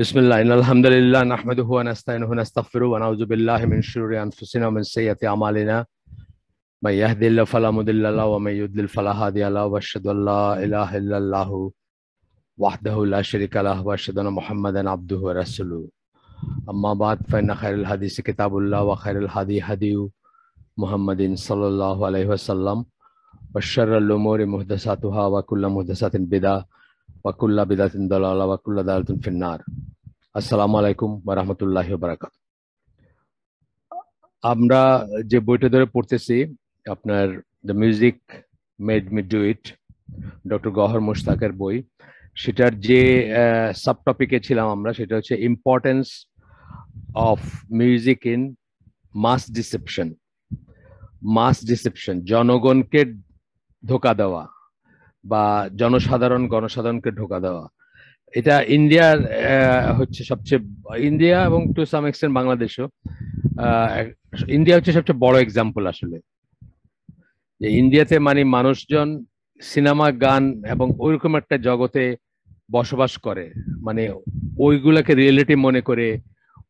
बिस्मिल्लाह अल्हम्दुलिल्लाह नहमदुहु व नस्तईनुहु व नस्तगफिरुहु व नऊज़ु बिल्लाहि मिन शुरूरि अनफुसिना व मिन सय्यिआति अमालिना मय यहदिल्लाहु फला मुदिल्ल लहु व मय युद्लिल फला हादिय लहु व अशहदु अल्ला इलाहा इल्लल्लाहु वहदहु ला शरीका लहु व अशहदु अन्ना मुहम्मदन अब्दुहु व रसूलुहु अम्मा बाद फ़इन्न खैरल हदीस किताबुल्लाह व खैरल हदी हदी मुहम्मदिन सल्लल्लाहु अलैहि वसल्लम व शर्रल उमूरि मुहदसातुहा व कुल्लु मुहदसातिन बिदअह वकुल्ला बिदातिन दलाला वकुल्ला दालातिन फिन्नार। আসসালামু আলাইকুম ওয়া রাহমাতুল্লাহি ওয়া বারাকাতুহু। আমরা যে বইটা ধরে পড়তেছি আপনার the music made me do it, doctor Gohar মুশতাকের বই। সেটার যে সাব টপিকে ছিলাম আমরা, সেটা হচ্ছে importance of music in mass deception. জনগণকে ধোঁকা দেওয়া বা গণসাধারণকে ধোঁকা দেওয়া, এটা ইন্ডিয়ার হচ্ছে সবচেয়ে, ইন্ডিয়া এবং টু সাম এক্সটেন্ট বাংলাদেশও, ইন্ডিয়া হচ্ছে সবচেয়ে বড় এক্সাম্পল আসলে। যে ইন্ডিয়াতে মানে মানুষজন সিনেমা, গান এবং ওইরকম একটা জগতে বসবাস করে, মানে ওইগুলাকে রিয়েলিটি মনে করে,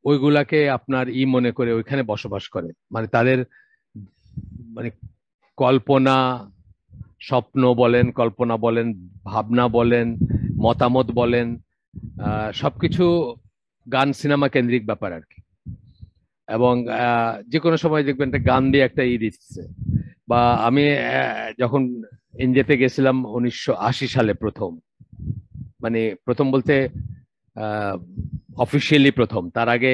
ওইগুলাকে আপনার মনে করে ওইখানে বসবাস করে। মানে তাদের মানে কল্পনা, স্বপ্ন বলেন, কল্পনা বলেন, ভাবনা বলেন, মতামত বলেন, সবকিছু গান সিনেমা কেন্দ্রিক ব্যাপার আর কি। এবং যে কোনো সময় দেখবেন একটা গান দিয়ে একটা দিচ্ছে। বা আমি যখন ইন্ডিয়াতে গেছিলাম 1980 সালে প্রথম, মানে প্রথম বলতে অফিসিয়ালি প্রথম, তার আগে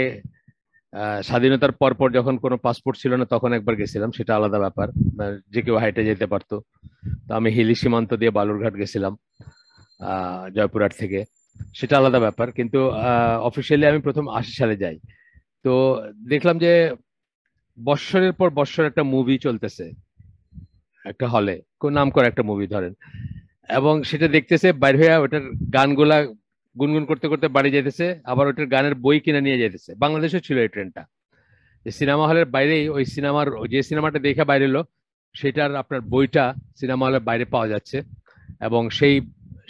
স্বাধীনতার পর যখন কোনো পাসপোর্ট ছিল না তখন একবার গেছিলাম, সেটা আলাদা ব্যাপার, যে কেউ হাইটে যেতে পারতো। তো আমি হিলি সীমান্ত দিয়ে বালুরঘাট গেছিলাম জয়পুরহাট থেকে, সেটা আলাদা ব্যাপার। কিন্তু অফিসিয়ালি আমি প্রথম 80 সালে যাই। তো দেখলাম যে বৎসরের পর বৎসর একটা মুভি চলতেছে একটা হলে, কোন নাম করে একটা মুভি ধরেন, এবং সেটা দেখতেছে বাইরে হয়ে ওটার গানগুলা গুনগুন করতে করতে বাড়ি যেতেছে, আবার ওটার গানের বই কিনে নিয়ে যেতেছে। বাংলাদেশও ছিল এই ট্রেন্ডটা, যে সিনেমা হলের বাইরেই ওই সিনেমার, যে সিনেমাটা দেখে বাইরে এলো সেটার আপনার বইটা সিনেমা হলের বাইরে পাওয়া যাচ্ছে, এবং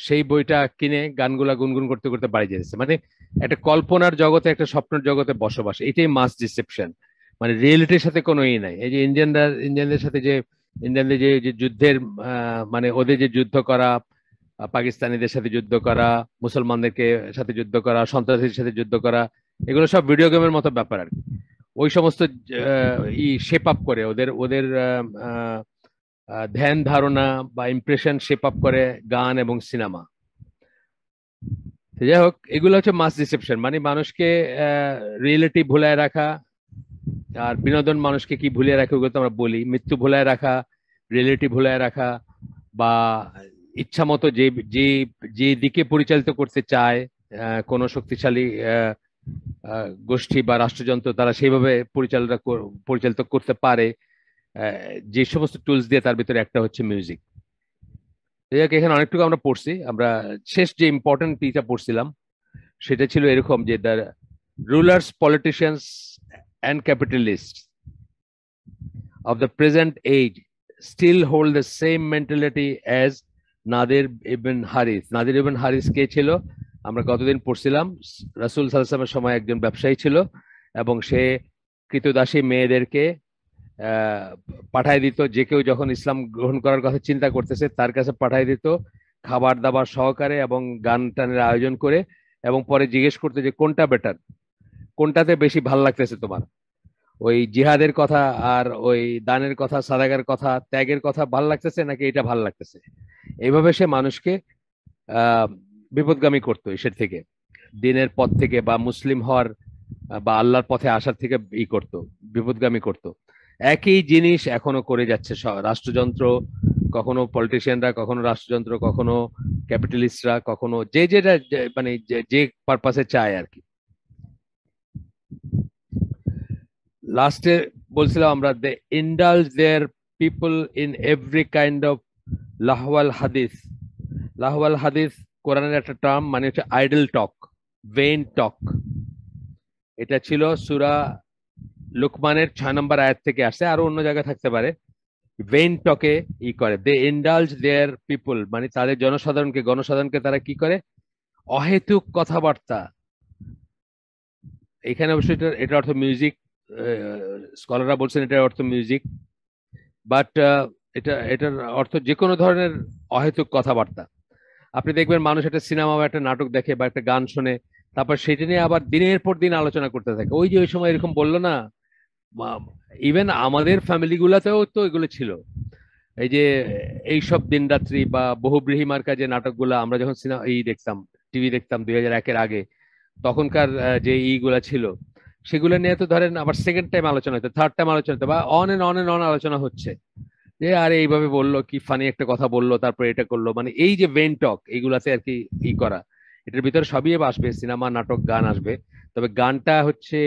সেই বইটা কিনে গানগুলা গুনগুন করতে করতে বাড়ি যেতেছে। মানে একটা কল্পনার জগতে, একটা স্বপ্নের জগতে বসবাস, এটাই মাস ডিসেপশন। মানে রিয়েলিটির সাথে কোনো নাই। এই যে ইন্ডিয়ানদের সাথে যে ইন্ডিয়ানদের যে যুদ্ধের, মানে ওদের যে যুদ্ধ করা, পাকিস্তানিদের সাথে যুদ্ধ করা, মুসলমানদেরকে সাথে যুদ্ধ করা, সন্ত্রাসীদের সাথে যুদ্ধ করা, এগুলো সব ভিডিও গেমের মতো ব্যাপার আর কি। ওই সমস্ত শেপ আপ করে ওদের ওদের ধ্যান ধারণা বা ইমপ্রেশন শেপ আপ করে গান এবং সিনেমা। যাই হোক, এগুলো হচ্ছে মাস ডিসেপশন, মানে মানুষকে রিয়েলিটি ভুলায় রাখা। আর বিনোদন মানুষকে কি ভুলিয়ে রাখে ওগুলো তো আমরা বলি, মৃত্যু ভুলায় রাখা, রিয়েলিটি ভুলায় রাখা, বা ইচ্ছা মতো যে দিকে পরিচালিত করতে চায় কোন শক্তিশালী গোষ্ঠী বা রাষ্ট্রযন্ত্র, তারা সেইভাবে পরিচালিত করতে পারে যে সমস্ত টুলস দিয়ে। তার ভিতরে একটা হচ্ছে মিউজিক। এখানে অনেকটুকু আমরা পড়ছি। আমরা শেষ যে ইম্পর্টেন্ট পিটা পড়ছিলাম সেটা ছিল এরকম, যে the rulers, politicians and capitalists of the present age still hold the same mentality as Nadir ibn Haris. Nadir ibn Haris কে ছিল? আমরা গতদিন পড়ছিলাম, রাসূল সাল্লাল্লাহু আলাইহি ওয়াসাল্লামের সময় একজন ব্যবসায়ী ছিল, এবং সে কৃতদাসী মেয়েদেরকে পাঠায় দিত। যে কেউ যখন ইসলাম গ্রহণ করার কথা চিন্তা করতেছে তার কাছে পাঠায় দিত খাবার দাবার সহকারে এবং গান টানের আয়োজন করে, এবং পরে জিজ্ঞেস করতো যে কোনটা বেটার, কোনটাতে বেশি ভাল লাগতেছে তোমার, ওই জিহাদের কথা আর ওই দানের কথা, সাদাকার কথা, ত্যাগের কথা ভাল লাগতেছে নাকি এটা ভাল লাগতেছে। এইভাবে সে মানুষকে বিপদগামী করতো, ঈশ্বর থেকে, দিনের পথ থেকে, বা মুসলিম হওয়ার বা আল্লাহর পথে আসার থেকে করতো, বিপদগামী করতো। একই জিনিস এখনো করে যাচ্ছে রাষ্ট্রযন্ত্র, কখনো পলিটিশিয়ানরা, কখনো রাষ্ট্রযন্ত্র, কখনো ক্যাপিটালিস্টরা, কখনো যেটা মানে যে পারপাসে চায় আর কি। লাস্টে বলছিলাম আমরা, they indulge their people in every kind of লাহওয়াল হাদিস। লাহওয়াল হাদিস কোরআনের একটা টার্ম, মানে হচ্ছে আইডল টক, ভেইন টক। এটা ছিল সূরা লুকমানের 6 নম্বর আয়াত থেকে আসছে, আরো অন্য জায়গায় থাকতে পারে। ভেইন টকে করে, দে ইন্ডালজ দেয়ার পিপল, মানে তাদের গণসাধারণকে তারা কি করে? অহেতুক কথাবার্তা, এখানে অবশ্যই এটা অর্থ মিউজিক, স্কলাররা বলছেন এটার অর্থ মিউজিক, বাট এটার অর্থ যে কোনো ধরনের অহেতুক কথাবার্তা। আপনি দেখবেন মানুষ একটা সিনেমা বা একটা নাটক দেখে বা একটা গান শুনে, তারপর সেটা নিয়ে আবার দিনের পর দিন আলোচনা করতে থাকে, ওই যে ওই সময় এরকম বললো না। ইভেন আমাদের ফ্যামিলি গুলাতেও তো এগুলো ছিল। এই যে এইসব দিনরাত্রি বা বহুব্রীহি মার্কা যে নাটকগুলো আমরা যখন সিনেমা দেখতাম, টিভি দেখতাম 2001-এর আগে, তখনকার যে গুলা ছিল, সেগুলো নিয়ে তো ধরেন আবার সেকেন্ড টাইম আলোচনা হতো, থার্ড টাইম আলোচনা হতো, বা on and on and on আলোচনা হচ্ছে যে আরে এইভাবে বললো, কি ফানি একটা কথা বললো, তারপরে এটা করলো, মানে এই যে ভেন টক এইগুলাতে আর কি করা। এটার ভিতরে সবই আসবে, সিনেমা, নাটক, গান আসবে। তবে গানটা হচ্ছে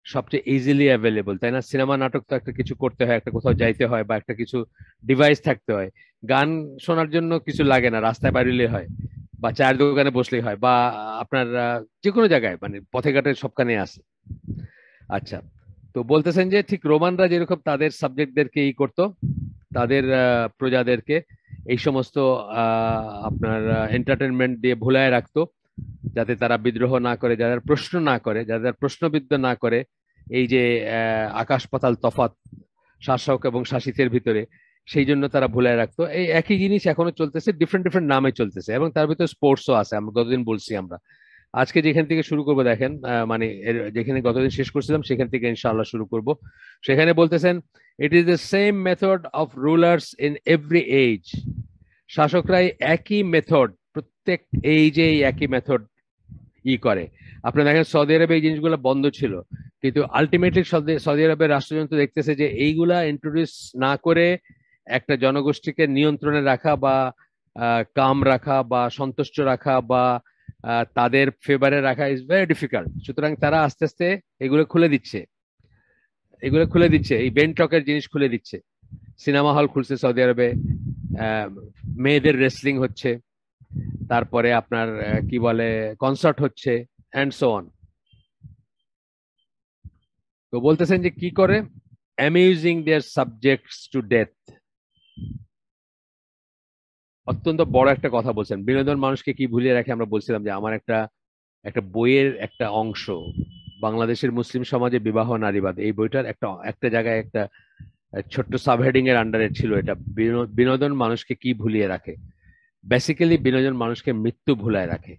সবচেয়ে ইজিলি অ্যাভেলেবল, তাই না? সিনেমা, নাটক তো একটা কিছু করতে হয়, একটা কোথাও যাইতে হয়, বা একটা কিছু ডিভাইস থাকতে হয়। গান শোনার জন্য কিছু লাগে না, রাস্তায় বাইরে হয় বা চায়ের দোকানে বসলেই হয়, বা আপনার যে কোনো জায়গায়, মানে পথে ঘাটে সবখানে আছে। আচ্ছা, তো বলতেছেন যে ঠিক রোমানরা যেরকম তাদের সাবজেক্টদেরকে করতো, তাদের প্রজাদেরকে এই সমস্ত আপনার এন্টারটেনমেন্ট দিয়ে ভুলায় রাখতো, যাতে তারা বিদ্রোহ না করে, যাদের প্রশ্ন না করে, যাদের প্রশ্নবিদ্ধ না করে। এই যে আকাশ পাতাল তফাৎ শাসক এবং শাসিতের ভিতরে, সেই জন্য তারা ভুলায় রাখতো। এই একই জিনিস এখনো চলতেছে, ডিফারেন্ট ডিফারেন্ট নামে চলতেছে, এবং তার ভিতরে স্পোর্টসও আছে। আমরা গতদিন বলছি, আমরা আজকে যেখান থেকে শুরু করবো দেখেন, মানে যেখানে গতদিন শেষ করছিলাম সেখান থেকে ইনশাআল্লাহ শুরু করব। সেখানে বলতেছেন, it is the same method of rulers in every age. শাসকরাই একই মেথড, প্রত্যেক এইজে একই মেথড করে। আপনি দেখেন সৌদি আরবে এই জিনিসগুলো বন্ধ ছিল, কিন্তু আলটিমেটলি সৌদি আরবের রাষ্ট্রযন্ত্র দেখতেছে যে এইগুলা ইন্ট্রোডিউস না করে একটা জনগোষ্ঠীকে নিয়ন্ত্রণে রাখা, বা কাম রাখা, বা সন্তুষ্ট রাখা, বা তাদের ফেভারে রাখা ইজ ভেরি ডিফিকাল্ট। সুতরাং তারা আস্তে আস্তে এগুলো খুলে দিচ্ছে, এই বেনটকের জিনিস খুলে দিচ্ছে। সিনেমা হল খুলছে সৌদি আরবে, মেয়েদের রেসলিং হচ্ছে, তারপরে আপনার কি বলে কনসার্ট হচ্ছে, অ্যান্ড সো অন। তো বলতেছেন যে কি করে, amusing their subjects to death. অত্যন্ত বড় একটা কথা বলছেন, বিনোদন মানুষকে কি ভুলিয়ে রাখে। আমরা বলছিলাম যে আমার একটা একটা বইয়ের একটা অংশ, বাংলাদেশের মুসলিম সমাজে বিবাহ নারীবাদ, এই বইটার একটা একটা জায়গায় একটা ছোট্ট সাবহেডিং এর আন্ডারে ছিল এটা, বিনোদন মানুষকে কি ভুলিয়ে রাখে। বেসিক্যালি বিনোদন মানুষকে মৃত্যু ভুলায় রাখে।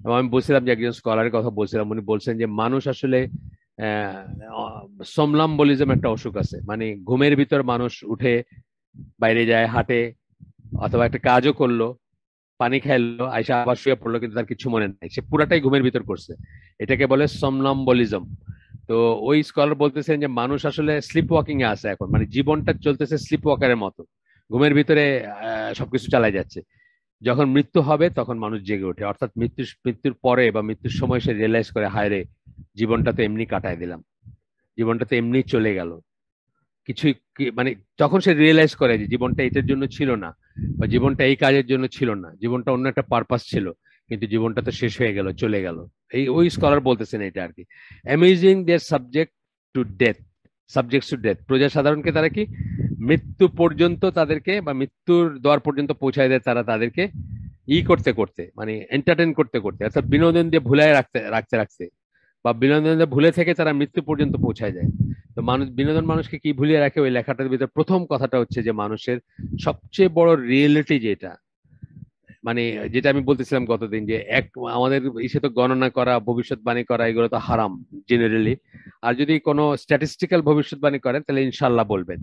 এবং আমি বলছিলাম যে একজন স্কলারের কথা বলছিলাম, উনি বলছেন যে মানুষ আসলে সমলাম্বলিজম একটা অসুখ আছে, মানে ঘুমের ভিতর মানুষ উঠে বাইরে যায়, হাঁটে, অথবা একটা কাজও করলো, পানি খাইলো, আইসা আবার শুয়ে পড়লো, কিন্তু তার কিছু মনে নাই, সে পুরাটাই ঘুমের ভিতর করছে। এটাকে বলে সমনম্বলিজম। তো ওই স্কলার বলতেছেন যে মানুষ আসলে স্লিপ ওয়াকিং এ আছে এখন, মানে জীবনটা চলতেছে স্লিপ ওয়াকারের মতো, ঘুমের ভিতরে সবকিছু চালাই যাচ্ছে। যখন মৃত্যু হবে তখন মানুষ জেগে ওঠে, অর্থাৎ মৃত্যুর পরে বা মৃত্যুর সময় সে রিয়েলাইজ করে, হায় রে, জীবনটা তো এমনি কাটায় দিলাম, জীবনটা তো এমনি চলে গেল, কিছুই মানে তখন সে রিয়েলাইজ করে যে জীবনটা এটার জন্য ছিল না, বা জীবনটা এই কাজের জন্য ছিল না, জীবনটা অন্য একটা পারপাস ছিল, কিন্তু জীবনটা তো শেষ হয়ে গেল, চলে গেল। এই ওই স্কলার বলতেছেন এটা আর কি, amazing their subject to death, subject to death. প্রজা সাধারণকে তারা কি মৃত্যু পর্যন্ত তাদেরকে, বা মৃত্যুর দ্বার পর্যন্ত পৌঁছায় দেয় তারা তাদেরকে, করতে করতে, মানে এন্টারটেন করতে করতে, অর্থাৎ বিনোদন দিয়ে ভুলায় রাখতে রাখতে রাখতে, বা বিনোদন দিয়ে ভুলে থেকে তারা মৃত্যু পর্যন্ত পৌঁছায় যায়। তো মানুষ, বিনোদন মানুষকে কি ভুলিয়ে রাখে, ওই লেখাটার ভিতরে প্রথম কথাটা হচ্ছে যে মানুষের সবচেয়ে বড় রিয়েলিটি যেটা, মানে যেটা আমি বলতেছিলাম গতদিন, যে আমাদের ইসে তো গণনা করা, ভবিষ্যৎবাণী করা, এগুলো তো হারাম জেনারেলি। আর যদি কোনো স্ট্যাটিস্টিক্যাল ভবিষ্যৎবাণী করেন তাহলে ইনশাল্লাহ বলবেন।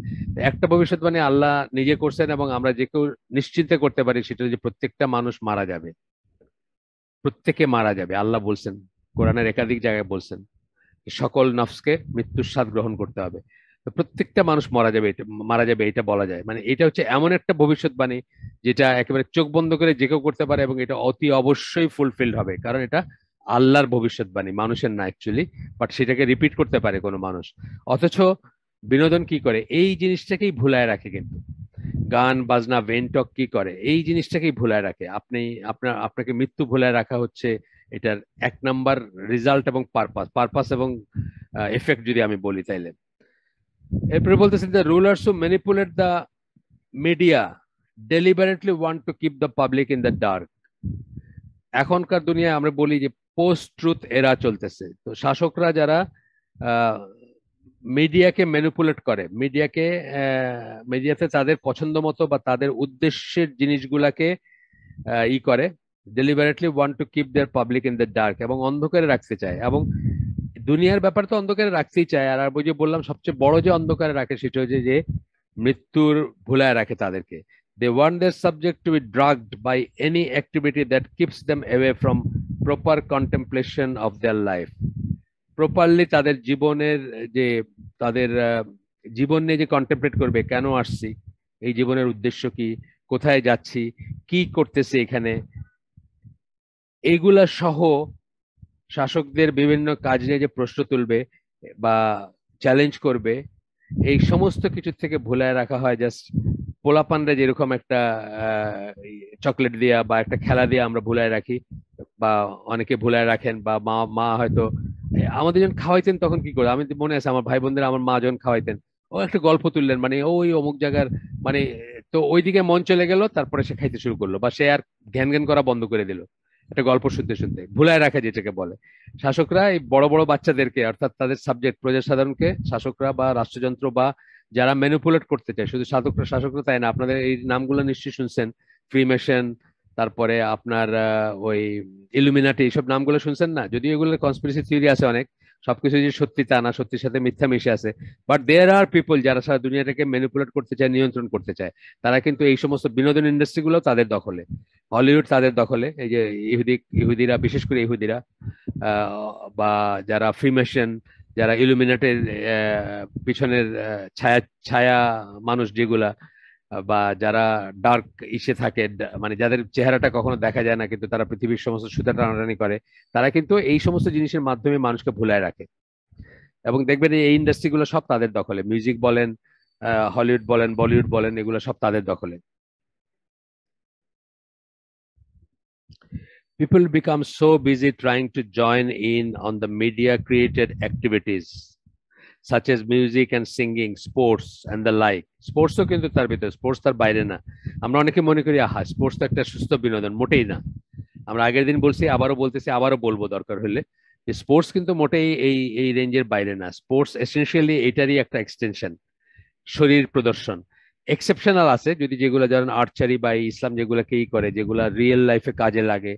একটা ভবিষ্যৎবাণী আল্লাহ নিজে করছেন, এবং আমরা যে কেউ নিশ্চিন্তে করতে পারি, সেটা যে প্রত্যেকটা মানুষ মারা যাবে, প্রত্যেকে মারা যাবে। আল্লাহ বলছেন, কোরআনের একাধিক জায়গায় বলছেন, সকল নফসকে মৃত্যুর স্বাদ গ্রহণ করতে হবে। তো প্রত্যেকটা মানুষ মারা যাবে, এটা মারা যাবে, এটা বলা যায়। মানে এটা হচ্ছে এমন একটা ভবিষ্যৎবাণী যেটা একেবারে চোখ বন্ধ করে যে কেউ করতে পারে, এবং এটা অতি অবশ্যই ফুলফিলড হবে, কারণ এটা আল্লাহর ভবিষ্যৎবাণী, মানুষের না অ্যাকচুয়ালি, বাট সেটাকে রিপিট করতে পারে কোনো মানুষ। অথচ বিনোদন কি করে, এই জিনিসটাকেই ভুলায় রাখে। কিন্তু গান বাজনা ভেন্টক কি করে, এই জিনিসটাকেই ভুলায় রাখে। আপনাকে মৃত্যু ভুলায় রাখা হচ্ছে এটার এক নাম্বার রেজাল্ট এবং পারপাস এবং এফেক্ট যদি আমি বলি তাইলে। এরপরে বলতেছেন the rulers who manipulate the media deliberately want to keep the public in the dark. এখনকার দুনিয়ায় আমরা বলি যে পোস্ট ট্রুথ এরা চলতেছে। তো শাসকরা যারা মিডিয়াকে ম্যানিপুলেট করে, মিডিয়াতে তাদের পছন্দ মতো বা তাদের উদ্দেশ্যের জিনিসগুলাকে করে, deliberately want to keep there public in the dark, এবং অন্ধকারে রাখতে চায়, এবং দুনিয়ার ব্যাপার তো অন্ধকারে রাখতেই চায়। আর ওই যে বললাম সবচেয়ে বড় যে অন্ধকারে রাখে সেটা হচ্ছে যে মৃত্যুর ভুলায় রাখে তাদেরকে। They want their subject to be drugged by any activity that keeps them away from proper contemplation of their life. Properly তাদের জীবনের যে তাদের জীবন নিয়ে যে কন্টেমপ্লেট করবে, কেন আসছি, এই জীবনের উদ্দেশ্য কি, কোথায় যাচ্ছি, কি করতেছি এখানে, এইগুলা সহ শাসকদের বিভিন্ন কাজ নিয়ে যে প্রশ্ন তুলবে বা চ্যালেঞ্জ করবে, এই সমস্ত কিছু থেকে ভুলায় রাখা হয় জাস্ট পোলাপানরা যেরকম একটা চকলেট দিয়া বা একটা খেলা দিয়ে আমরা ভুলায় রাখি, বা অনেকে ভুলায় রাখেন, বা মা মা হয়তো আমাদের যখন খাওয়াইতেন তখন কি করে, আমি মনে আছে আমার ভাই বোনদের, আমার মা যখন খাওয়াইতেন, ও একটা গল্প তুললেন, মানে ওই অমুক জায়গার, মানে তো ওইদিকে মন চলে গেল, তারপরে সে খাইতে শুরু করলো, বা সে আর জ্ঞান জ্ঞান করা বন্ধ করে দিল একটা গল্প শুনতে শুনতে। ভুলায় রাখা যেটাকে বলে। শাসকরা এই বড় বড় বাচ্চাদেরকে, অর্থাৎ তাদের সাবজেক্ট প্রজাসাধারণকে, শাসকরা বা রাষ্ট্রযন্ত্র বা যারা ম্যানিপুলেট করতে চায়, শুধু শাসকরা শাসকরা তাই না, আপনাদের এই নামগুলো নিশ্চয়ই শুনছেন, ফ্রিমেশন, তারপরে আপনার ওই ইলুমিনাটি, এইসব নামগুলো শুনছেন না? যদিও এগুলোর কনস্পিরেসি থিওরি আছে অনেক, সবকিছু যে সত্যি তা না, সত্যির সাথে মিথ্যা মিশে আছে, বাট দেয়ার আর পিপল যারা সারা দুনিয়াটাকে ম্যানিপুলেট করতে চায়, নিয়ন্ত্রণ করতে চায়। তারা কিন্তু এই সমস্ত বিনোদন ইন্ডাস্ট্রি গুলো তাদের দখলে, হলিউড তাদের দখলে, এই যে ইহুদিরা, বিশেষ করে ইহুদিরা, বা যারা ফ্রিমেশন, যারা ইলুমিনাটের পিছনের ছায়া ছায়া মানুষ যেগুলা, বা যারা ডার্ক ইসে থাকে, মানে যাদের চেহারাটা কখনো দেখা যায় না কিন্তু তারা পৃথিবীর সমস্ত সুতা টানাটানি করে, তারা কিন্তু এই সমস্ত জিনিসের মাধ্যমে মানুষকে ভুলায় রাখে। এবং দেখবেন এই ইন্ডাস্ট্রি গুলো সব তাদের দখলে, মিউজিক বলেন, হলিউড বলেন, বলিউড বলেন, এগুলো সব তাদের দখলে। People become so busy trying to join in on the media created activities such as music and singing, sports and the like. স্পোর্টসও কিন্তু তার ভিতরে, স্পোর্টস তার বাইরে না। আমরা অনেকে মনে করি আহা স্পোর্টস তো একটা সুস্থ বিনোদন, মোটেই না। আমরা আগের দিন বলছি, আবারও বলতেছি, আবারও বলবো দরকার হলে, যে স্পোর্টস কিন্তু মোটেই এই এই রেঞ্জের বাইরে না। স্পোর্টস এসেনশিয়ালি এটারই একটা এক্সটেনশন, শরীর প্রদর্শন। এক্সেপশনাল আছে, যদি যেগুলো ধরেন আর্চারি বা ইসলাম যেগুলোকে করে, যেগুলা রিয়েল লাইফে কাজে লাগে।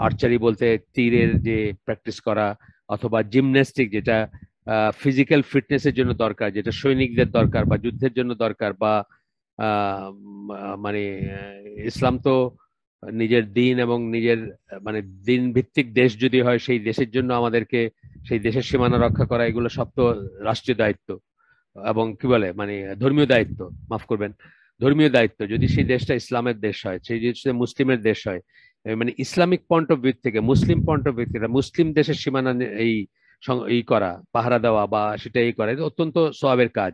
আর্চারি বলতে তীরের যে প্র্যাকটিস করা, অথবা জিমন্যাস্টিক, যেটা ফিজিক্যাল ফিটনেসের জন্য দরকার, যেটা সৈনিকদের দরকার বা যুদ্ধের জন্য দরকার, বা মানে ইসলাম তো নিজের দিন এবং নিজের মানে দিন ভিত্তিক দেশ যদি হয়, সেই দেশের জন্য আমাদেরকে সেই দেশের সীমানা রক্ষা করা, এগুলো সব তো রাষ্ট্রীয় দায়িত্ব, এবং কি বলে মানে ধর্মীয় দায়িত্ব, মাফ করবেন, ধর্মীয় দায়িত্ব। যদি সেই দেশটা ইসলামের দেশ হয়, সেই দেশটা মুসলিমের দেশ হয়, মানে ইসলামিক পয়েন্ট অফ ভিউ থেকে, মুসলিম পয়েন্ট অফ ভিউ থেকে, মুসলিম দেশের সীমানা এই এই করা, পাহারা দেওয়া বা সেটা এই করা, এটা অত্যন্ত সওয়াবের কাজ।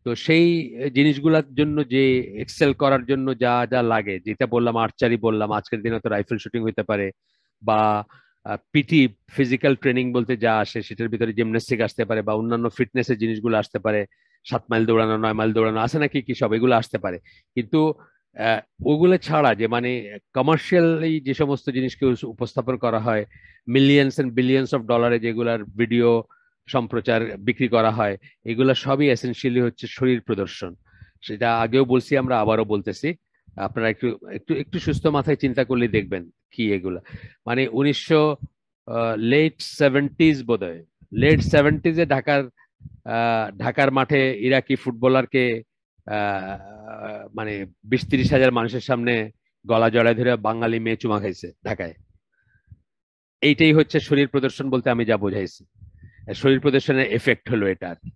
তো সেই জিনিসগুলোর জন্য যে এক্সেল করার জন্য যা যা লাগে, যেটা বললাম আর্চারি বললাম, আজকের দিনে তো রাইফেল শুটিং হইতে পারে, বা পিটি ফিজিক্যাল ট্রেনিং বলতে যা আসে সেটার ভিতরে জিমন্যাস্টিক আসতে পারে, বা অন্যান্য ফিটনেসের জিনিসগুলো আসতে পারে, 7 মাইল দৌড়ানো, 9 মাইল দৌড়ানো, আছে নাকি কি সব, এগুলো আসতে পারে। কিন্তু আহ, ওগুলো ছাড়া যে মানে কমার্শিয়ালি যে সমস্ত জিনিসকে উপস্থাপন করা হয়, মিলিয়ন্স এন্ড বিলিয়ন্স অফ ডলারে যেগুলার ভিডিও সম্প্রচার বিক্রি করা হয়, এগুলা সবই এসেনশিয়ালি হচ্ছে শরীর প্রদর্শন। সেটা আগেও বলছি, আমরা আবারও বলতেছি, আপনারা একটু একটু একটু সুস্থ মাথায় চিন্তা করলে দেখবেন কি এগুলা। মানে 1970s বোধহয়, লেট 70s ঢাকার মাঠে ইরাকি ফুটবলারকে মানে 20-30 হাজার মানুষের সামনে গলা জড়ায় ধরে বাঙালি মেয়ে চুমা খাইছে ঢাকায়। এইটাই হচ্ছে শরীর প্রদর্শন বলতে আমি যা বোঝাইছি। শরীর প্রদর্শনের এফেক্ট হলো এটা আর কি।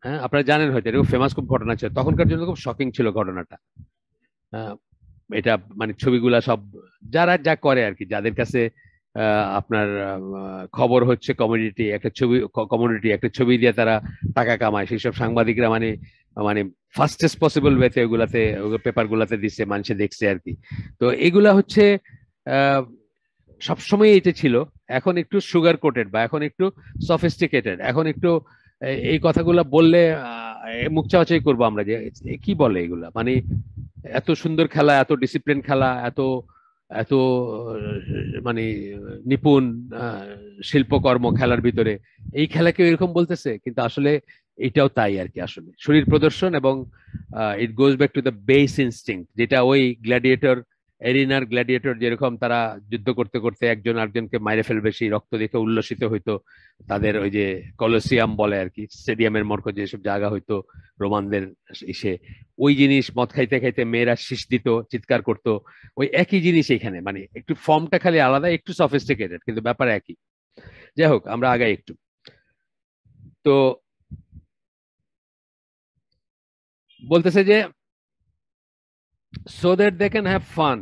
হ্যাঁ, আপনারা জানেন হয়তো, এটা ফেমাস খুব ঘটনা ছিল তখনকার জন্য, খুব শকিং ছিল ঘটনাটা। এটা মানে ছবিগুলা সব যারা যা করে আর কি, যাদের কাছে আপনার খবর হচ্ছে কমিউনিটি, একটা ছবি দিয়ে তারা টাকা কামায়, সেই সব সাংবাদিকরা মানে মানে ফাস্টেস্ট পসিবল ওয়েতে ওগুলাতে, পেপার গুলাতে দিচ্ছে, মানুষে দেখছে আর কি। তো এগুলা হচ্ছে সবসময় এটা ছিল। এখন একটু সুগার কোটেড, বা এখন একটু সফিস্টিকেটেড, এখন একটু এই কথাগুলা বললে মুখ চাওয়াচাই করবো আমরা, যে কি বলে এগুলা, মানে এত সুন্দর খেলা, এত ডিসিপ্লিন খেলা, এত এত মানে নিপুণ শিল্পকর্ম খেলার ভিতরে, এই খেলাকে এরকম বলতেছে, কিন্তু আসলে এটাও তাই আর কি, আসলে শরীর প্রদর্শন। এবং it goes back to the base instinct, যেটা ওই গ্ল্যাডিয়েটর, এরিনার গ্ল্যাডিয়েটর যেরকম তারা যুদ্ধ করতে করতে একজন আরেকজনকে মাইরে ফেলবে সেই রক্ত দেখে উল্লসিত হইতো, তাদের ওই যে কলোসিয়াম বলে আর কি, স্টেডিয়ামের মরকজ যেসব জায়গা হইতো রোমানদের ইসে, ওই জিনিস মদ খাইতে খাইতে মেয়েরা শীষ দিত, চিৎকার করতো, ওই একই জিনিস এখানে, মানে একটু ফর্মটা খালি আলাদা, একটু সফিস্টিকেটেড, কিন্তু ব্যাপার একই। যাই হোক, আমরা আগাই একটু। তো বলতেছে যে so that they can have fun,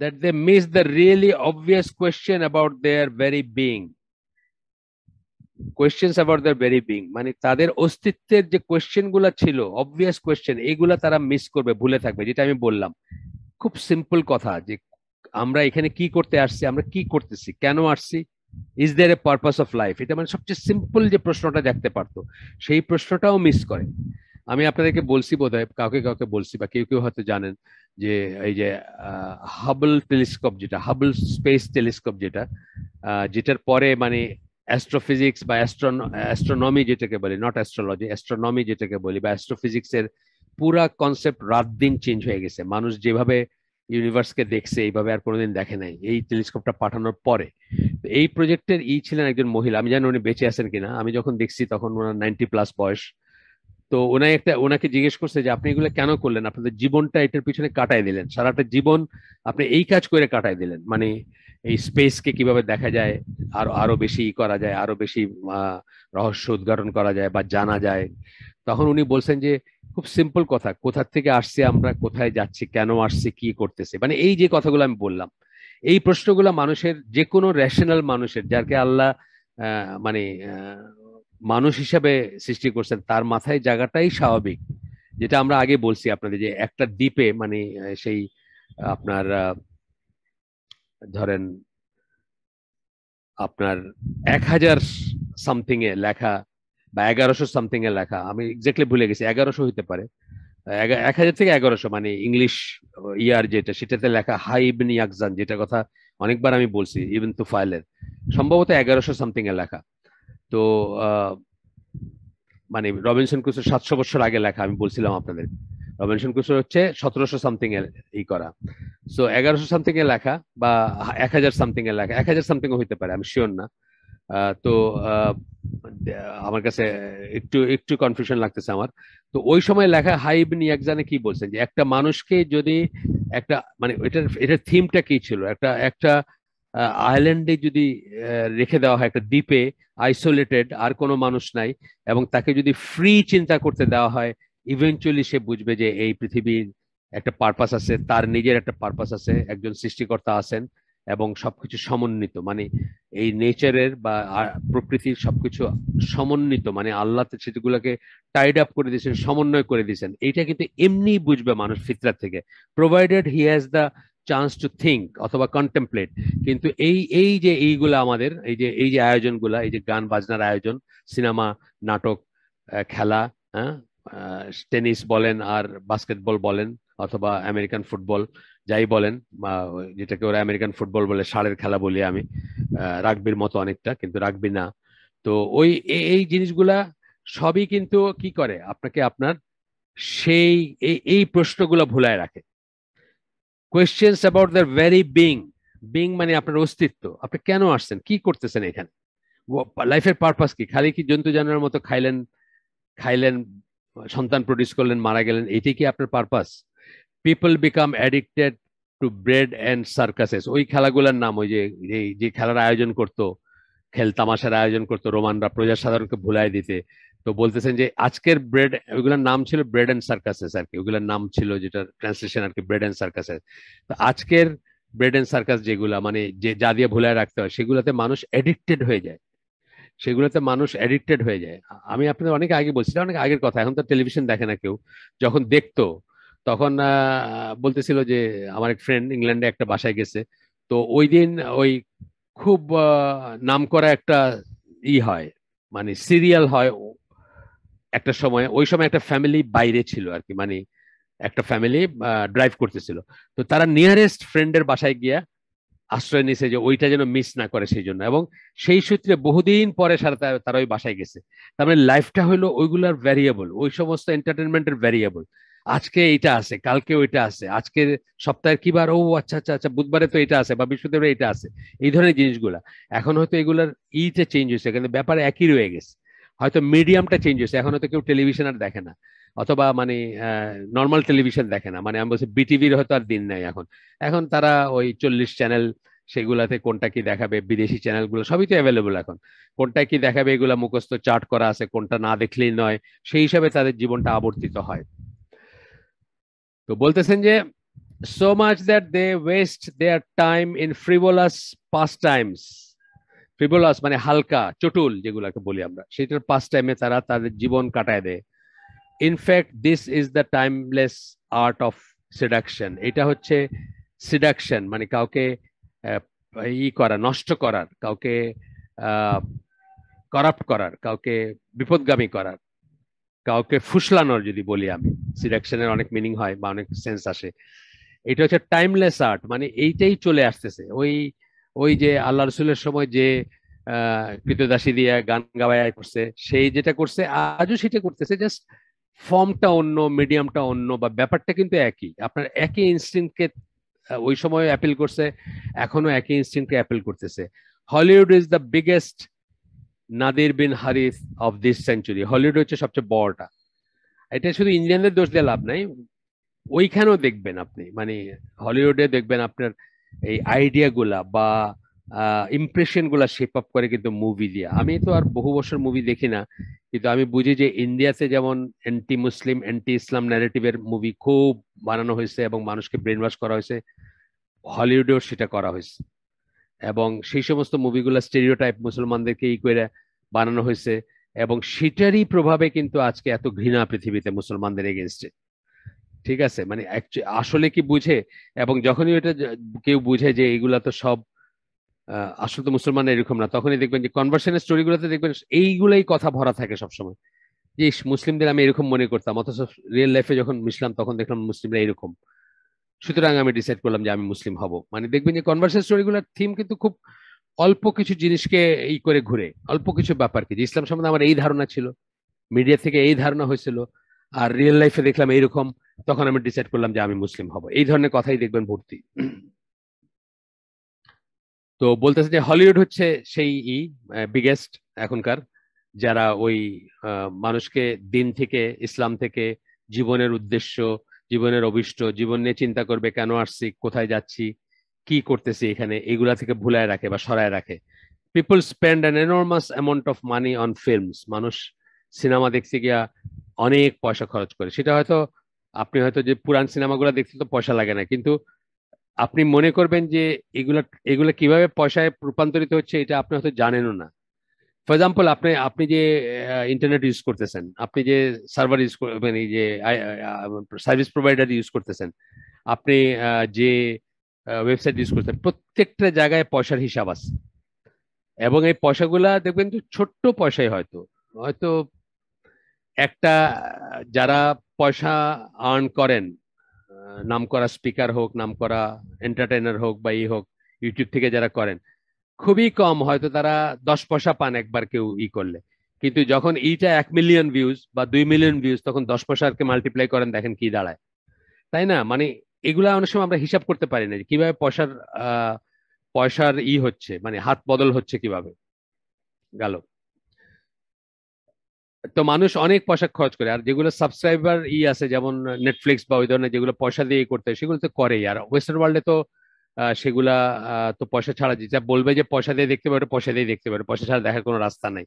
that they miss the really obvious question about their very being. Questions about their very being, মানে তাদের অস্তিত্বের যে কোয়েশ্চেন গুলা ছিল, অবভিয়াস কোয়েশ্চেন, এগুলা তারা মিস করবে, ভুলে থাকবে। যেটা আমি বললাম, খুব সিম্পল কথা, যে আমরা এখানে কি করতে আসছি, আমরা কি করতেছি, কেন আসছি, is there a purpose of life, এটা মানে সবচেয়ে সিম্পল যে প্রশ্নটা জাগতে পারতো, সেই প্রশ্নটাও মিস করে। আমি আপনাদেরকে বলছি বোধহয়, কাউকে কাউকে বলছি, বা কেউ কেউ হয়তো জানেন, যে এই যে হাবল টেলিস্কোপ, যেটা হাবল স্পেস টেলিস্কোপ, যেটা যেটার পরে মানে অ্যাস্ট্রোফিজিক্স বা অ্যাস্ট্রোনমি যেটাকে বলি, নট অ্যাস্ট্রোলজি, অ্যাস্ট্রোনমি যেটাকে বলি, বা অ্যাস্ট্রোফিজিক্স এর পুরা কনসেপ্ট রাত দিন চেঞ্জ হয়ে গেছে। মানুষ যেভাবে ইউনিভার্সকে দেখছে এইভাবে আর কোনোদিন দেখে নাই এই টেলিস্কোপটা পাঠানোর পরে। এই প্রজেক্টের ছিলেন একজন মহিলা, আমি জানি উনি বেঁচে আছেন কিনা, আমি যখন দেখছি তখন ওনার 90+ বয়স। তো ওনাকে জিজ্ঞেস করছে যে আপনি এগুলো কেন করলেন, আপনাদের জীবনটা এটার পিছনে কাটাই দিলেন, সারাটা জীবন আপনি এই কাজ করে কাটাই দিলেন, মানে এই স্পেসকে কিভাবে দেখা যায়, আরো আরো বেশি করা যায়, আরো বেশি রহস্য উদ্ঘাটন করা যায় বা জানা যায়। তখন উনি বলছেন যে খুব সিম্পল কথা, কোথা থেকে আসছি আমরা, কোথায় যাচ্ছি, কেন আসছি, কি করতেছে, মানে এই যে কথাগুলো আমি বললাম, এই প্রশ্নগুলো মানুষের, যে কোনো রেশনাল মানুষের, যাকে আল্লাহ মানে মানুষ হিসাবে সৃষ্টি করছেন, তার মাথায় জায়গাটাই স্বাভাবিক। যেটা আমরা আগে বলছি আপনাদের, যে একটা দ্বীপে মানে সেই আপনার ধরেন আপনার 1000 সামথিং এ লেখা, বা 1100 সামথিং এ লেখা, আমি এক্স্যাক্টলি ভুলে গেছি, 1100 হইতে পারে, 1000 থেকে 1100 মানে ইংলিশ ইয়ার যেটা, সেটাতে লেখা হাই ইবনে ইয়াকজান, যেটা কথা অনেকবার আমি বলছি, ইবন তুফাইলের, সম্ভবত 1100 সামথিং এ লেখা। তো মানে রবিনসন ক্রুসো 700 বছর আগে লেখা, আমি বলছিলাম আপনাদের। রবিনসন ক্রুসো হচ্ছে 1700 সামথিং এ করা। সো 1100 সামথিং এ লেখা, বা 1000 সামথিং এ লেখা, 1000 সামথিং হইতে পারে, আমি শিওর না। তো আমার কাছে একটু একটু কনফিউশন লাগতেছে আমার। তো ওই সময় লেখা হাই ইবনে ইয়াকজানে কি বলছেন, যে একটা মানুষকে যদি একটা মানে এটার থিমটা কি ছিল, একটা একটা আইল্যান্ডে যদি রেখে দেওয়া হয়, একটা দ্বীপে, আইসোলেটেড, আর কোনো মানুষ নাই, এবং তাকে যদি ফ্রি চিন্তা করতে দেওয়া হয়, ইভেনচুয়ালি সে বুঝবে যে এই পৃথিবীর একটা পারপাস আছে, তার নিজের একটা পারপাস আছে, একজন সৃষ্টিকর্তা আছেন, এবং সবকিছু সমন্বিত, মানে এই নেচারের বা প্রকৃতির সবকিছু সমন্বিত, মানে আল্লাহ সেগুলোকে টাইড আপ করে দিয়েছেন, সমন্বয় করে দিয়েছেন। এইটা কিন্তু এমনি বুঝবে মানুষ ফিতরাত থেকে, provided he has the chance to think অথবা কন্টেম্পলেট। কিন্তু এই যে এইগুলা আমাদের, এই যে আয়োজনগুলা, এই যে গান বাজনার আয়োজন, সিনেমা, নাটক, খেলা, হ্যাঁ, টেনিস বলেন আর বাস্কেটবল বলেন, অথবা আমেরিকান ফুটবল, যাই বলেন, বা যেটাকে ওরা আমেরিকান ফুটবল বলে, ষাঁড়ের খেলা বলি আমি, রাগবির মতো অনেকটা, কিন্তু রাগবি না। তো ওই এই জিনিসগুলা সবই কিন্তু কি করে আপনাকে আপনার সেই এই প্রশ্নগুলো ভুলায় রাখে। Questions about the very being, being মানে আপনার অস্তিত্ব, আপনি কেন আসছেন, কি করতেছেন এখানে, লাইফের পারপাস কি, খালি কি জন্তু জানোয়ারের মতো খাইলেন খাইলেন, সন্তান প্রডিউস করলেন, মারা গেলেন, এটাই কি আপনার purpose? People become addicted to bread and circuses, ওই খেলাগুলোর নাম, ওই যে যে খেলার আয়োজন করতো, তামাশার আয়োজন করতো রোমানরা প্রজা সাধারণকে ভুলাই দিতে। তো বলতেছেন যে আজকের ব্রেড, ওইগুলোর নাম ছিল ব্রেড অ্যান্ড সার্কাসেস আর কি, ওইগুলোর নাম ছিল, যেটা ট্রান্সলেশন আর কি, ব্রেড অ্যান্ড সার্কাসেস। তো আজকের ব্রেড অ্যান্ড সার্কাস যেগুলা, মানে যে যা দিয়ে ভুলাই রাখতে হয়, সেগুলোতে মানুষ এডিক্টেড হয়ে যায়, সেগুলোতে মানুষ এডিক্টেড হয়ে যায়। আমি আপনাদের অনেক আগে বলছি, অনেক আগের কথা, এখন তো টেলিভিশন দেখে না কেউ, যখন দেখতো তখন বলতেছিল যে আমার এক ফ্রেন্ড ইংল্যান্ডে একটা বাসায় গেছে, তো ওই দিন ওই খুব নাম করা একটা হয়, মানে সিরিয়াল হয় একটা সময়, ওই সময় একটা ফ্যামিলি বাইরে ছিল আর কি, মানে একটা ফ্যামিলি ড্রাইভ করতেছিল, তো তারা নিয়ারেস্ট ফ্রেন্ডের বাসায় গিয়া আশ্রয় নিছে যে ওইটা যেন মিস না করে সেই জন্য, এবং সেই সূত্রে বহুদিন পরে তারা ওই বাসায় গেছে। তার মানে লাইফটা হলো ওইগুলার ভ্যারিয়েবল, ওই সমস্ত এন্টারটেনমেন্টের ভ্যারিয়েবল। আজকে এইটা আছে, কালকে ওইটা আছে, আজকে সপ্তাহের কি বার, ও আচ্ছা আচ্ছা আচ্ছা বুধবারে তো এটা আছে বা বৃহস্পতিবারে এটা আছে, এই ধরনের জিনিসগুলা। এখন হয়তো এগুলার ইটা চেঞ্জ হয়েছে, কিন্তু ব্যাপার একই রয়ে গেছে। হয়তো মিডিয়ামটা চেঞ্জ হয়েছে, এখন হয়তো কেউ টেলিভিশন আর দেখে না, অথবা মানে নর্মাল টেলিভিশন দেখে না, মানে আমি বলছি বিটিভির হয়তো আর দিন নাই এখন। এখন তারা ওই 40 চ্যানেল, সেগুলাতে কোনটা কি দেখাবে, বিদেশি চ্যানেলগুলো সবই তো অ্যাভেলেবল এখন, কোনটা কি দেখাবে এগুলা মুখস্থ চার্ট করা আছে, কোনটা না দেখলেই নয়, সেই হিসাবে তাদের জীবনটা আবর্তিত হয়। তো বলতেছেন যে so much that they waste their time in frivolous pastimes. ফ্রিভোলাস মানে হালকা চটুল যেগুলাকে বলি আমরা, সেটার পাস টাইমে তারা তাদের জীবন কাটায় দেয়। In fact this is the timeless art of seduction. এটা হচ্ছে সিডাকশন, মানে কাউকে করা, নষ্ট করার, কাউকে করাপ্ট করার, কাউকে বিপদগামী করার, কাউকে ফুসলানোর যদি বলি আমি। সিডাকশনের অনেক মিনিং হয় বা অনেক সেন্স আসে। এটা হচ্ছে টাইমলেস আর্ট, মানে এইটাই চলে আসতেছে। ওই ওই যে আল্লাহ রসুলের সময় যে কৃতদাসী দিয়ে গান গাওয়ায় করছে, সেই যেটা করছে আজও সেটা করতেছে, জাস্ট ফর্মটা অন্য, মিডিয়ামটা অন্য, বা ব্যাপারটা কিন্তু একই। আপনার একই ইনস্টিংক্টকে ওই সময় অ্যাপিল করছে, এখনো একই ইনস্টিংক্টকে অ্যাপিল করতেছে। Hollywood is the biggest Nadir bin Haris of this century. Hollywood হচ্ছে সবচেয়ে বড়টা। এটা শুধু ইন্ডিয়ানদের দোষ দিয়ে লাভ নাই, ওইখানেও দেখবেন আপনি, মানে হলিউডে দেখবেন আপনার এই আইডিয়া গুলা বা ইমপ্রেশন গুলা শেপ আপ করে কিন্তু মুভি দিয়ে। আমি তো আর বহু বছর মুভি দেখি না, কিন্তু আমি বুঝি যে ইন্ডিয়াতে যেমন অ্যান্টি মুসলিম, অ্যান্টি ইসলাম ন্যারেটিভের মুভি খুব বানানো হয়েছে এবং মানুষকে ব্রেন ওয়াশ করা হয়েছে, হলিউডেও সেটা করা হয়েছে। এবং সেই সমস্ত মুভিগুলো স্টেরিওটাইপ মুসলমানদেরকে করে বানানো হয়েছে, এবং সেটারই প্রভাবে কিন্তু আজকে এত ঘৃণা পৃথিবীতে মুসলমানদের এগেনস্টে। ঠিক আছে, মানে আসলে কি বুঝে, এবং যখনই এটা কেউ বুঝে যে এগুলা তো সব আসলে তো মুসলমান এরকম না, তখনই দেখবেন যে কনভার্সেনের স্টোরিগুলোতে দেখবেন এইগুলাই কথা ভরা থাকে সবসময়, যে মুসলিমদের আমি এরকম মনে করতাম, অথচ রিয়েল লাইফে যখন মিশলাম তখন দেখলাম মুসলিমরা এরকম, সুতরাং আমি ডিসাইড করলাম যে আমি মুসলিম হব। মানে দেখবেন যে কনভার্সেশন স্টোরিগুলোর থিম কিন্তু খুব অল্প কিছু জিনিসকে করে ঘুরে, অল্প কিছু ব্যাপারকে, যে ইসলাম সম্বন্ধে আমার এই ধারণা ছিল, মিডিয়া থেকে এই ধারণা হয়েছিল, আর রিয়েল লাইফে দেখলাম এইরকম, তখন আমি ডিসাইড করলাম যে আমি মুসলিম হব। এই ধরনের কথাই দেখবেন ভর্তি। তো বলতেছে যে হলিউড হচ্ছে সেই বিগেস্ট এখনকার, যারা ওই মানুষকে দিন থেকে, ইসলাম থেকে, জীবনের উদ্দেশ্য, জীবনের অভিষ্ট, জীবন নিয়ে চিন্তা করবে, কেন আসছি, কোথায় যাচ্ছি, কি করতেছি এখানে, এগুলা থেকে ভুলায় রাখে বা সরায় রাখে। People spend an enormous amount of money on films. মানুষ সিনেমা দেখতে গিয়া অনেক পয়সা খরচ করে। সেটা হয়তো আপনি হয়তো যে পুরান সিনেমাগুলো দেখতে তো পয়সা লাগে না, কিন্তু আপনি মনে করবেন যে এগুলা এগুলা কিভাবে পয়সায় রূপান্তরিত হচ্ছে এটা আপনি হয়তো জানেনও না। ফর এক্সাম্পল, আপনি আপনি যে ইন্টারনেট ইউজ করতেছেন, আপনি যে সার্ভার ইউজ মানে যে সার্ভিস প্রোভাইডার ইউজ করতেছেন, আপনি যে ওয়েবসাইট ইউজ করতেছেন, প্রত্যেকটা জায়গায় পয়সার হিসাব আছে। এবং এই পয়সাগুলা দেখবেন যে ছোট্ট পয়সাই, হয়তো হয়তো একটা যারা পয়সা আর্ন করেন, নাম করা স্পিকার হোক, নাম করা এন্টারটেইনার হোক বা হোক, ইউটিউব থেকে যারা করেন, খুবই কম, হয়তো তারা 10 পয়সা পান একবার কেউ করলে। কিন্তু যখন এইটা 1 মিলিয়ন ভিউজ বা 2 মিলিয়ন ভিউজ, তখন 10 পয়সাকে মাল্টিপ্লাই করেন, দেখেন কি দাঁড়ায়, তাই না? মানে এগুলা অনেক সময় আমরা হিসাব করতে পারি না যে কিভাবে পয়সার হচ্ছে, মানে হাত বদল হচ্ছে কিভাবে গেল। তো মানুষ অনেক পয়সা খরচ করে, আর যেগুলো সাবস্ক্রাইবার আছে যেমন নেটফ্লিক্স বা ওই ধরনের যেগুলো পয়সা দিয়ে করতে হয়, সেগুলো তো করেই। আর ওয়েস্টার্ন ওয়ার্ল্ডে তো সেগুলা তো পয়সা ছাড়া, যেটা বলবে যে পয়সা দিয়ে দেখতে পারে, পয়সা দিয়ে দেখতে পারে, পয়সা ছাড়া দেখার কোনো রাস্তা নাই।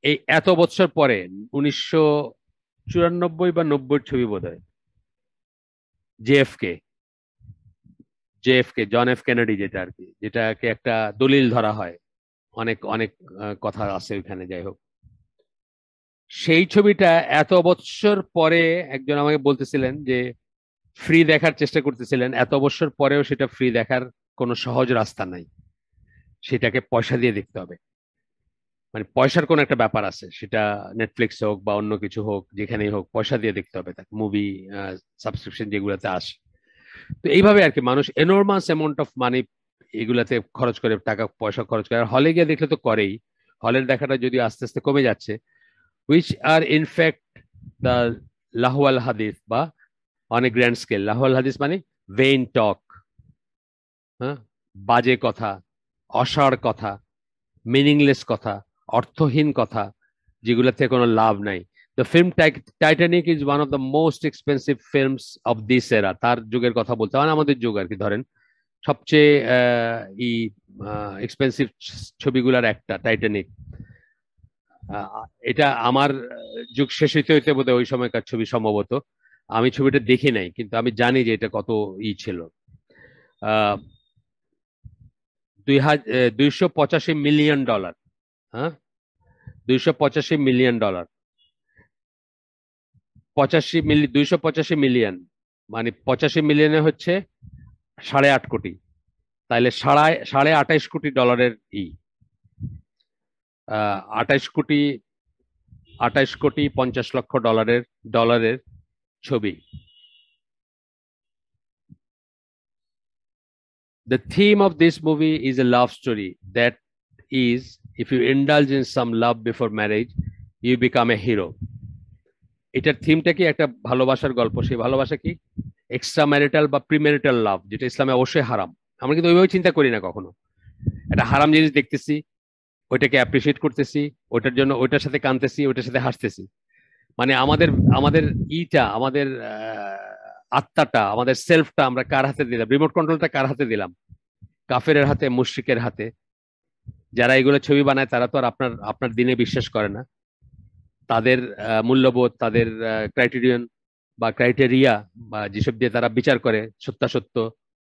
এই এত বছর পরে 1994 বা 90 ছবি বোধ হয়, জেএফকে, জন এফ কেনেডি, যেটা আর কি, যেটাকে একটা দলিল ধরা হয়, অনেক অনেক কথা আছে ওইখানে, যাই হোক। সেই ছবিটা এত বছর পরে একজন আমাকে বলতেছিলেন যে ফ্রি দেখার চেষ্টা করতেছিলেন, এত বছর পরেও সেটা ফ্রি দেখার কোনো সহজ রাস্তা নাই, সেটাকে পয়সা দিয়ে দেখতে হবে। মানে পয়সার কোন একটা ব্যাপার আছে, সেটা নেটফ্লিক্স হোক বা অন্য কিছু হোক, যেখানেই হোক পয়সা দিয়ে দেখতে হবে তাকে, মুভি সাবস্ক্রিপশন যেগুলোতে আসে। তো এইভাবে আর কি মানুষ এনর্মাস অ্যামাউন্ট অফ মানি এগুলাতে খরচ করে, টাকা পয়সা খরচ করে। আর হলে গিয়ে দেখলে তো করেই, হলের দেখাটা যদি আস্তে আস্তে কমে যাচ্ছে, which are in fact the লাহওয়াল হাদিস, বা অন এ গ্র্যান্ড স্কেল। লাহওয়াল হাদিস মানে ভেইন টক, হ্যাঁ, বাজে কথা, অসার কথা, মিনিংলেস কথা, অর্থহীন কথা, যেগুলোতে কোনো লাভ নাই। The film Titanic is one of the most expensive films of this এরা। তার যুগের কথা বলতে হয়, আমাদের যুগ আর কি, ধরেন সবচেয়ে ই এক্সপেন্সিভ ছবিগুলার একটা টাইটানিক। এটা আমার যুগ শেষ হইতে হইতে বোধহয় ওই সময়কার ছবি সম্ভবত। আমি ছবিটা দেখি নাই, কিন্তু আমি জানি যে এটা কত ছিল। আহ 285 মিলিয়ন ডলার। হ্যাঁ, $285 মিলিয়ন। 285 মিলিয়ন মানে 85 মিলিয়নে হচ্ছে 8.5 কোটি। তাইলে 28.5 কোটি ডলারের 28 কোটি, 28,50,00,000 ডলারের ছবি। The theme of this movie is a love story that is, if you indulge in some love before marriage, you become a hero. এটার থিমটা কি? একটা ভালোবাসার গল্প। সেই ভালোবাসা কি? এক্সট্রা ম্যারিটাল বা প্রিম্যারিটাল লাভ, যেটা ইসলামে অবশ্যই হারাম। আমরা কিন্তু ওইভাবে চিন্তা করি না কখনো। একটা হারাম জিনিস দেখতেছি, ওইটাকে অ্যাপ্রিসিয়েট করতেছি, ওইটার জন্য ওইটার সাথে কাঁদতেছি, ওইটার সাথে হাসতেছি। মানে আমাদের আমাদের আমাদের আত্মাটা, আমাদের সেলফটা আমরা কার হাতে দিলাম? রিমোট কন্ট্রোলটা কার হাতে দিলাম? কাফেরের হাতে, মুশরিকের হাতে। যারা এগুলো ছবি বানায় তারা তো আর আপনার আপনার দিনে বিশ্বাস করে না। তাদের মূল্যবোধ, তাদের ক্রাইটেরিয়ন বা ক্রাইটেরিয়া, বা যেসব দিয়ে তারা বিচার করে সত্যাসত্য,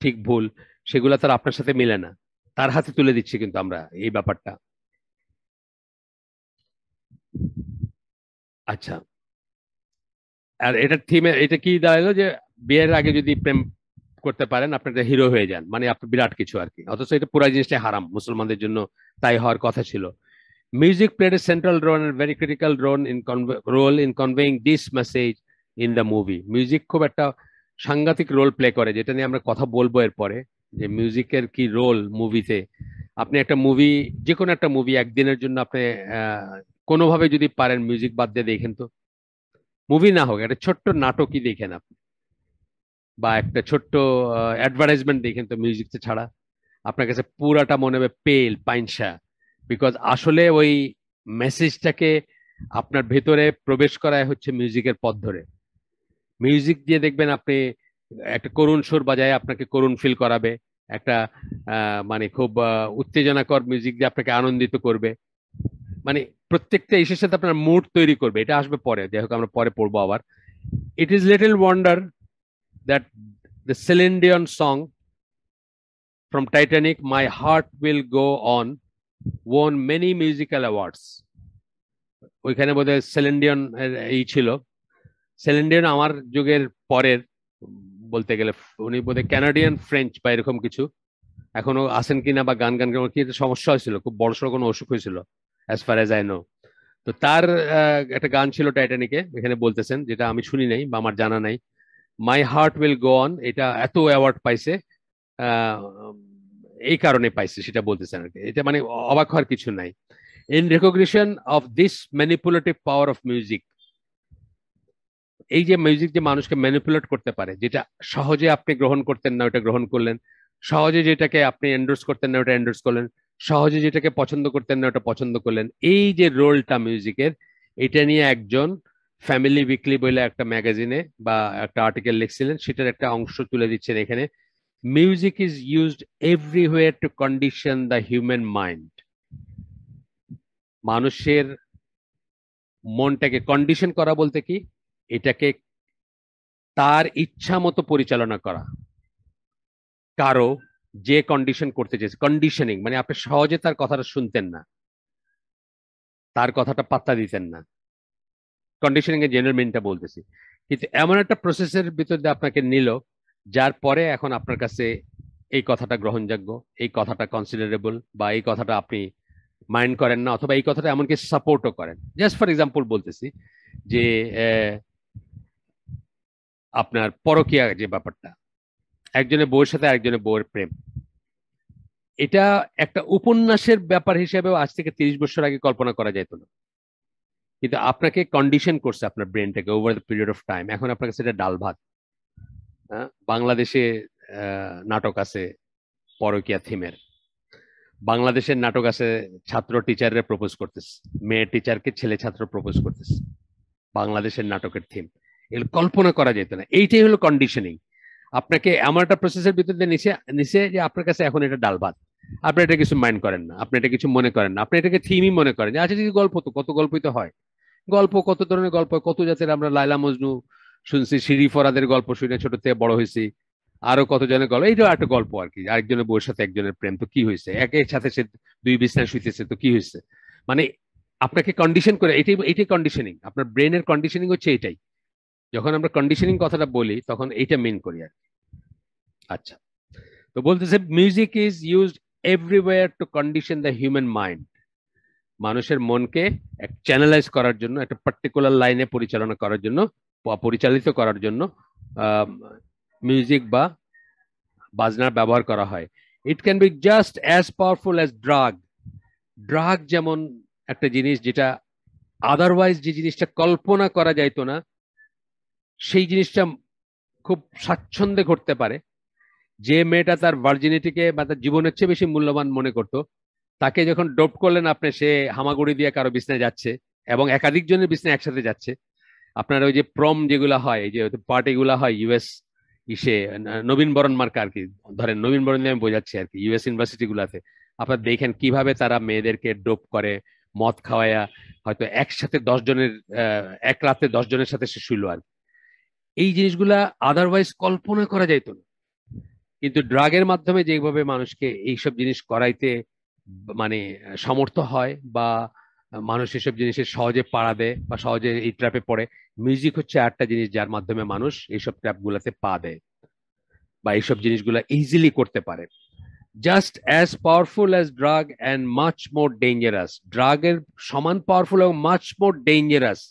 ঠিক ভুল, সেগুলো তারা আপনার সাথে মিলে না। তার হাতে তুলে দিচ্ছি কিন্তু আমরা এই ব্যাপারটা। আচ্ছা, আর এটার থিমে এটা কি দাঁড়ালো যে বিয়ের আগে যদি প্রেম করতে পারেন আপনি একটা হিরো হয়ে যান, মানে আপনি বিরাট কিছু আর কি। অথচ এটা পুরো জিনিসটা হারাম মুসলমানদের জন্য, তাই হওয়ার কথা ছিল। Music played a central role and very critical role in conveying this message in the movie. Music খুব একটা সাংঘাতিক রোল প্লে করে, যেটা নিয়ে আমরা কথা বলবো এরপরে, যে মিউজিকের কি রোল মুভিতে। আপনি একটা মুভি, যে কোনো একটা মুভি একদিনের জন্য আপনি কোনোভাবে যদি পারেন মিউজিক বাদ দিয়ে দেখেন তো। মুভি না হোক, একটা ছোট্ট নাটকই দেখেন আপনি, বা একটা ছোট্ট অ্যাডভার্টাইজমেন্ট দেখেন তো মিউজিক ছাড়া, আপনার কাছে পুরাটা মনে হবে পেল পাইনসা। বিকজ আসলে ওই মেসেজটাকে আপনার ভেতরে প্রবেশ করায় হচ্ছে মিউজিকের পথ ধরে। মিউজিক দিয়ে দেখবেন আপনি একটা করুণ সুর বাজায় আপনাকে করুণ ফিল করাবে, একটা মানে খুব উত্তেজনাকর মিউজিক দিয়ে আপনাকে আনন্দিত করবে। মানে প্রত্যেকটা ইস্যুর সাথে আপনার মুড তৈরি করবে। এটা আসবে পরে, যাই হোক আমরা পরে পড়বো আবার। It is little wonder that the Celine Dion song from Titanic, My Heart Will Go On, won many musical awards. ওইখানে বোধহয় সেলিন ডিয়ন ছিল। সেলিন ডিয়ন আমার যুগের পরের, বলতে গেলে উনি বোধহয় ক্যানাডিয়ান ফ্রেঞ্চ বা এরকম কিছু। এখনো আছেন কিনা বা গান গান কি সমস্যা হয়েছিল, খুব বড়সড় কোনো অসুখ হয়েছিল as far age I know. তো তার একটা গান ছিল টাইটানিকে, এখানে বলতেছেন, যেটা আমি শুনি নাই বা আমার জানা নাই। My heart will go on, এটা এত অ্যাওয়ার্ড পাইছে এই কারণে পাইছে, সেটা বলতেছেন আর কি। এটা মানে অবাক হওয়ার কিছু নাই। In recognition of this manipulative power of music, এই যে মিউজিক যে মানুষকে ম্যানিপুলেট করতে পারে, যেটা সহজে আপনি গ্রহণ করতেন না ওটা গ্রহণ করলেন, সহজে যেটাকে আপনি এন্ডোর্স করতেন না ওটা এন্ডোর্স করলেন, সহজে যেটাকে পছন্দ করতেন না ওটা পছন্দ করলেন। এই যে রোলটা মিউজিকের, এটা নিয়ে একজন ফ্যামিলি উইকলি বলে একটা ম্যাগাজিনে বা একটা আর্টিকেল লিখছিলেন, সেটার একটা অংশ তুলে দিচ্ছেন এখানে। Music is used everywhere to condition the human mind. মানুষের মনটাকে কন্ডিশন করা বলতে কি? এটাকে তার ইচ্ছা মতো পরিচালনা করা। কারো যে কন্ডিশন করতে চেয়েছে, কন্ডিশনিং মানে আপনি সহজে তার কথাটা শুনতেন না, তার কথাটা পাত্তা দিতেন না। কন্ডিশনিং এর জেনারেল মিনটা বলতেছি। কিন্তু এমন একটা প্রসেসের ভিতর দিয়ে আপনাকে নিল, যার পরে এখন আপনার কাছে এই কথাটা গ্রহণযোগ্য, এই কথাটা কনসিডারেবল, বা এই কথাটা আপনি মাইন্ড করেন না, অথবা এই কথাটা এমনকি সাপোর্টও করেন। জাস্ট ফর এক্সাম্পল বলতেছি যে আপনার পরকীয়া যে ব্যাপারটা, একজনের বউয়ের সাথে আরেকজনের বউয়ের প্রেম, এটা একটা উপন্যাসের ব্যাপার হিসেবেও আজ থেকে 30 বছর আগে কল্পনা করা যেত না, কিন্তু আপনাকে কন্ডিশন করছে আপনার ব্রেনটাকে over the period of time. এখন আপনার কাছে এটা ডাল ভাত। বাংলাদেশে নাটক আছে পরকীয়া থিমের, বাংলাদেশের নাটক আছে ছাত্র টিচারে প্রপোজ করতেছে, মেয়ে টিচারকে ছেলে ছাত্র প্রপোজ করতেছে, বাংলাদেশের নাটকের থিম। এগুলো কল্পনা করা যেত না। এইটাই হলো কন্ডিশনিং। আপনাকে এমন একটা প্রসেসের ভিতর দিয়ে নিচে নিচে যে আপনার কাছে এখন এটা ডাল ভাত, আপনি এটা কিছু মাইন্ড করেন না, আপনি এটা কিছু মনে করেন না, আপনি এটাকে থিমই মনে করেন যে আচ্ছা ঠিক আছে, গল্প তো কত গল্পই তো হয়। গল্প কত ধরনের গল্প, কত জাতের, আমরা লায়লা মজনু শুনছি, শিরি ফরাদের গল্প শুনে ছোট থেকে বড় হয়েছি, আরো কত জনের গল্প। এইটাও একটা গল্প আর কি, আরেকজনের বউয়ের সাথে একজনের প্রেম, তো কি হয়েছে, একের সাথে সে দুই বিছানায় শুইতেছে, তো কি হয়েছে। মানে আপনাকে কন্ডিশন করে, এটাই এটাই কন্ডিশনিং, আপনার ব্রেনের কন্ডিশনিং হচ্ছে এটাই। যখন আমরা কন্ডিশনিং কথাটা বলি তখন এইটা মেন করি আর কি। আচ্ছা, তো বলতেছে music is used everywhere to condition the human mind. মানুষের মনকে এক চ্যানেলাইজ করার জন্য, একটা পার্টিকুলার লাইনে পরিচালনা করার জন্য, পরিচালিত করার জন্য মিউজিক বা বাজনার ব্যবহার করা হয়। It can be just as powerful as drug. Drug যেমন একটা জিনিস যেটা আদারওয়াইজ যে জিনিসটা কল্পনা করা যাইতো না, সেই জিনিসটা খুব স্বাচ্ছন্দ্যে ঘটতে পারে। যে মেয়েটা তার ভার্জিনিটিকে বা তার জীবনের চেয়ে বেশি মূল্যবান মনে করতো, তাকে যখন ডোপ করলেন আপনি, সে হামাগুড়ি দিয়ে কারো বিছনায় যাচ্ছে এবং একাধিক জনের বিছনায় একসাথে যাচ্ছে। আপনার ওই যে প্রম যেগুলা হয়, এই যে পার্টি গুলা হয় ইউএস ইসে, নবীন বরণ মার্কা আর কি, ধরেন নবীন বরণ দিয়ে আমি বোঝাচ্ছি আর কি, ইউএস ইউনিভার্সিটি গুলাতে আপনার দেখেন কিভাবে তারা মেয়েদেরকে ডোপ করে, মদ খাওয়ায়া হয়তো একসাথে 10 জনের, এক রাতে 10 জনের সাথে সে শুইলো আর কি। এই জিনিসগুলা আদারওয়াইজ কল্পনা করা যাইতো না, কিন্তু ড্রাগের মাধ্যমে যেভাবে মানুষকে এইসব জিনিস করাইতে মানে সমর্থ হয়, বা মানুষ এসব জিনিসের সহজে পাড়া দেয় বা সহজে এই ট্র্যাপে পড়ে, মিউজিক হচ্ছে একটা জিনিস যার মাধ্যমে মানুষ এইসব ট্র্যাপ গুলাতে পা দেয় বা এইসব জিনিসগুলা ইজিলি করতে পারে। Just as powerful as drug and much more dangerous. ড্রাগের সমান পাওয়ারফুল এবং মাচ মোর ডেঞ্জারাস।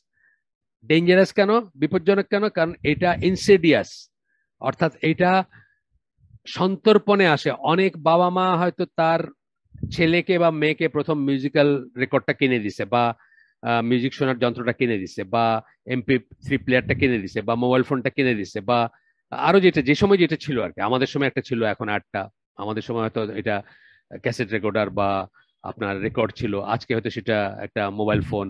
ডেঞ্জারাস কেন, বিপজ্জনক কেন? কারণ এটা ইনসিডিয়াস, অর্থাৎ এটা সন্তর্পণে আসে। অনেক বাবা মা হয়তো তার ছেলেকে বা মেয়েকে প্রথম মিউজিক্যাল রেকর্ডটা কিনে দিছে, বা মিউজিক শোনার যন্ত্রটা কিনে দিছে, বা MP3 প্লেয়ারটা কিনে দিছে, বা মোবাইল ফোনটা কিনে দিছে, বা আরো যেটা যে সময় যেটা ছিল আর কি। আমাদের সময় একটা ছিল, এখন আটটা। আমাদের সময় হয়তো এটা ক্যাসেট রেকর্ডার বা আপনার রেকর্ড ছিল, আজকে হয়তো সেটা একটা মোবাইল ফোন,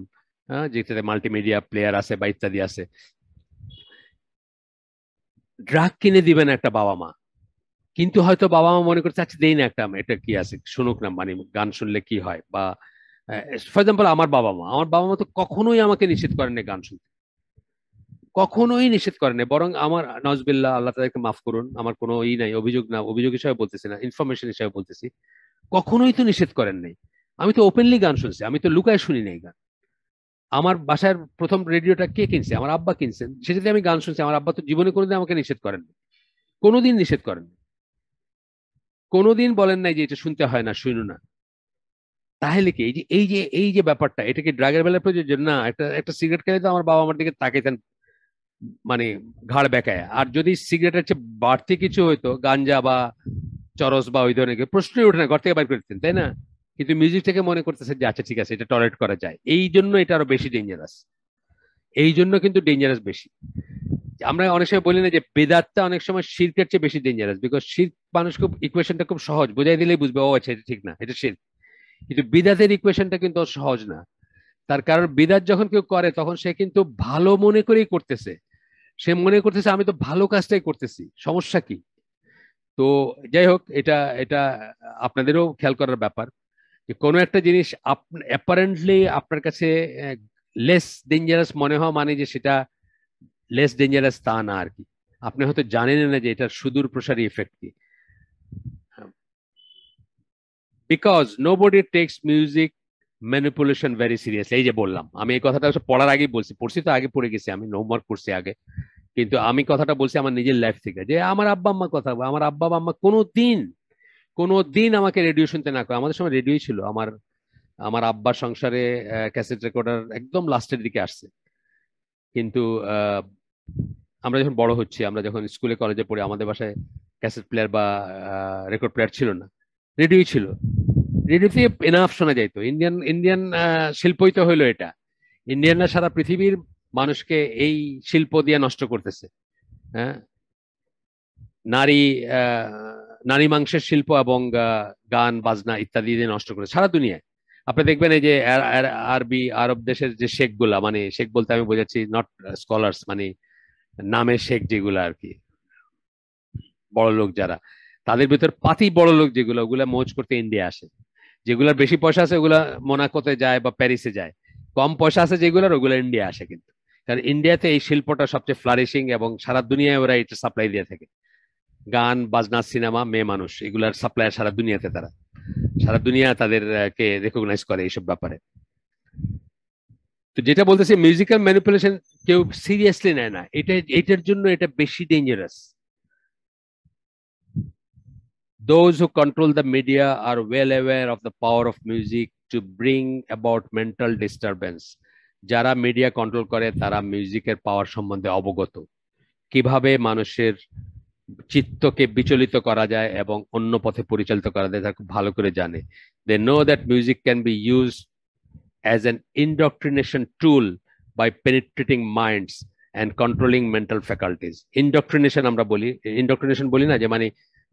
যেটাতে মাল্টিমিডিয়া প্লেয়ার আছে বা ইত্যাদি আছে। ড্রাগ কিনে দিবেন একটা বাবা মা, কিন্তু হয়তো বাবা মা মনে করছে আচ্ছা দেই না একটা, এটা কি আছে শুনুক না, মানে গান শুনলে কি হয়। বা ফর এক্সাম্পল আমার বাবা মা তো কখনোই আমাকে নিষেধ করেন না গান শুনতে, কখনোই নিষেধ করেন না। বরং আমার নজবিল্লাহ, আল্লাহ তাদেরকে মাফ করুন, আমার কোনো ই নাই, অভিযোগ না, অভিযোগ হিসাবে বলতেছি না, ইনফরমেশন হিসাবে বলতেছি, কখনোই তো নিষেধ করেন নাই। আমি তো ওপেনলি গান শুনছি, আমি তো লুকায় শুনি নাই গান। আমার বাসার প্রথম রেডিওটা কে কিনছে? আমার আব্বা কিনছেন, সেটাতে আমি গান শুনছি। আমার আব্বা তো জীবনে কোনোদিন আমাকে নিষেধ করেন, কোনোদিন নিষেধ করেন, কোনোদিন বলেন নাই যে এটা শুনতে হয় না, শুনো না। তাহলে কি এই যে ব্যাপারটা, এটা কি ড্রাগের বেলায় প্রযোজ্য না? একটা একটা সিগারেট খেলে তো আমার বাবা আমার দিকে তাকাইতেন মানে ঘাড় বেঁকায়। আর যদি সিগারেটের চেয়ে বাড়তি কিছু হইতো, গাঞ্জা বা চরস বা ওই ধরনের প্রশ্নই ওঠে না, ঘর থেকে বাইর করে দিতেন, তাই না? কিন্তু মিউজিক থেকে মনে করতেছে যে আচ্ছা ঠিক আছে, এটা টলারেট করা যায়, এই জন্য এটা আরো বেশি ডেঞ্জারাস। এই জন্য কিন্তু ডেঞ্জারাস বেশি। আমরা অনেক সময় বলি না যে বেদাতটা অনেক সময় শিরকের চেয়ে বেশি ডেঞ্জারাস, বিকজ শিরক মানুষ খুব ইকুয়েশনটা খুব সহজ, বোঝাই দিলেই বুঝবে, ও আচ্ছা এটা ঠিক না, এটা শিরক। কিন্তু বিদাতের ইকুয়েশনটা কিন্তু সহজ না। তার কারণ বিদাত যখন কেউ করে তখন সে কিন্তু ভালো মনে করেই করতেছে, সে মনে করতেছে আমি তো ভালো কাজটাই করতেছি, সমস্যা কি? তো যাই হোক, এটা এটা আপনাদেরও খেয়াল করার ব্যাপার যে কোনো একটা জিনিস অ্যাপারেন্টলি আপনার কাছে লেস ডেঞ্জারাস মনে হওয়া মানে যে সেটা লেস ডেঞ্জারাস তা না আর কি। আপনি হয়তো জানেন না যে এটার সুদূর প্রসারী ইফেক্ট কি। Because nobody takes music manipulation very seriously. এই যে বললাম, আমি এই কথাটা পড়ার আগেই বলছি, পড়ছি তো আগে, পড়ে গেছি আমি, হোমওয়ার্ক করছি আগে, কিন্তু আমি কথাটা বলছি আমার নিজের লাইফ থেকে, যে আমার আব্বা আম্মা কথা, আমার আব্বা আম্মা কোনো দিন আমাকে রেডিও শুনতে না করে। আমাদের সময় রেডিওই ছিল। আমার আমার আব্বার সংসারে ক্যাসেট রেকর্ডার একদম লাস্টের দিকে আসছে। কিন্তু আহ, আমরা যখন বড় হচ্ছি, আমরা যখন স্কুলে কলেজে পড়ি, আমাদের বাসায় ক্যাসেট প্লেয়ার বা রেকর্ড প্লেয়ার ছিল না। রেডিওই ছিল। রেডিওতে এনাফ শোনা যাইতো। ইন্ডিয়ান ইন্ডিয়ান শিল্পই তো হইলো এটা। ইন্ডিয়ানরা সারা পৃথিবীর মানুষকে এই শিল্প দিয়ে নষ্ট করতেছে। হ্যাঁ, নারী আহ, নারী মাংসের শিল্প এবং গান বাজনা ইত্যাদি দিয়ে নষ্ট করে সারা দুনিয়ায়। আপনি দেখবেন এই যে আরবি আরব দেশের যে শেখ গুলা, মানে শেখ বলতে আমি বোঝাচ্ছি নট স্কলার্স, মানে নামে শেখ যেগুলা আর কি, বড় লোক যারা, তাদের ভিতর পাতি বড় লোক যেগুলো, ওগুলা মৌজ করতে ইন্ডিয়া আসে। যেগুলার বেশি পয়সা আছে ওগুলা মোনাকোতে যায় বা প্যারিসে যায়। কম পয়সা আছে যেগুলার, ওগুলা ইন্ডিয়া আসে কিন্তু। কারণ ইন্ডিয়াতে এই শিল্পটা সবচেয়ে ফ্লারিশিং এবং সারা দুনিয়ায় ওরা এটা সাপ্লাই দিয়ে থাকে। গান বাজনা সিনেমা মেয়ে মানুষ এগুলার সাপ্লায়ার সারা দুনিয়াতে, তারা সারা দুনিয়া তাদেরকে রেকগনাইজ করে এইসব ব্যাপারে। তো যেটা বলতেছি মিউজিক্যাল ম্যানিপুলেশন কেউ সিরিয়াসলি নেয় না, এটার জন্য এটা বেশি dangerous. Those who control the media are well aware of the power of music to bring about mental disturbance. যারা মিডিয়া কন্ট্রোল করে তারা মিউজিকের পাওয়ার সম্বন্ধে অবগত, কিভাবে মানুষের চিত্তকে বিচলিত করা যায় এবং অন্য পথে পরিচালিত করা যায় তা খুব ভালো করে জানে। They know that music can be used as an indoctrination tool by penetrating minds and controlling mental faculties. Indoctrination আমরা বলি, ইন্ডক্ট্রিনেশন বলি না, যে মানে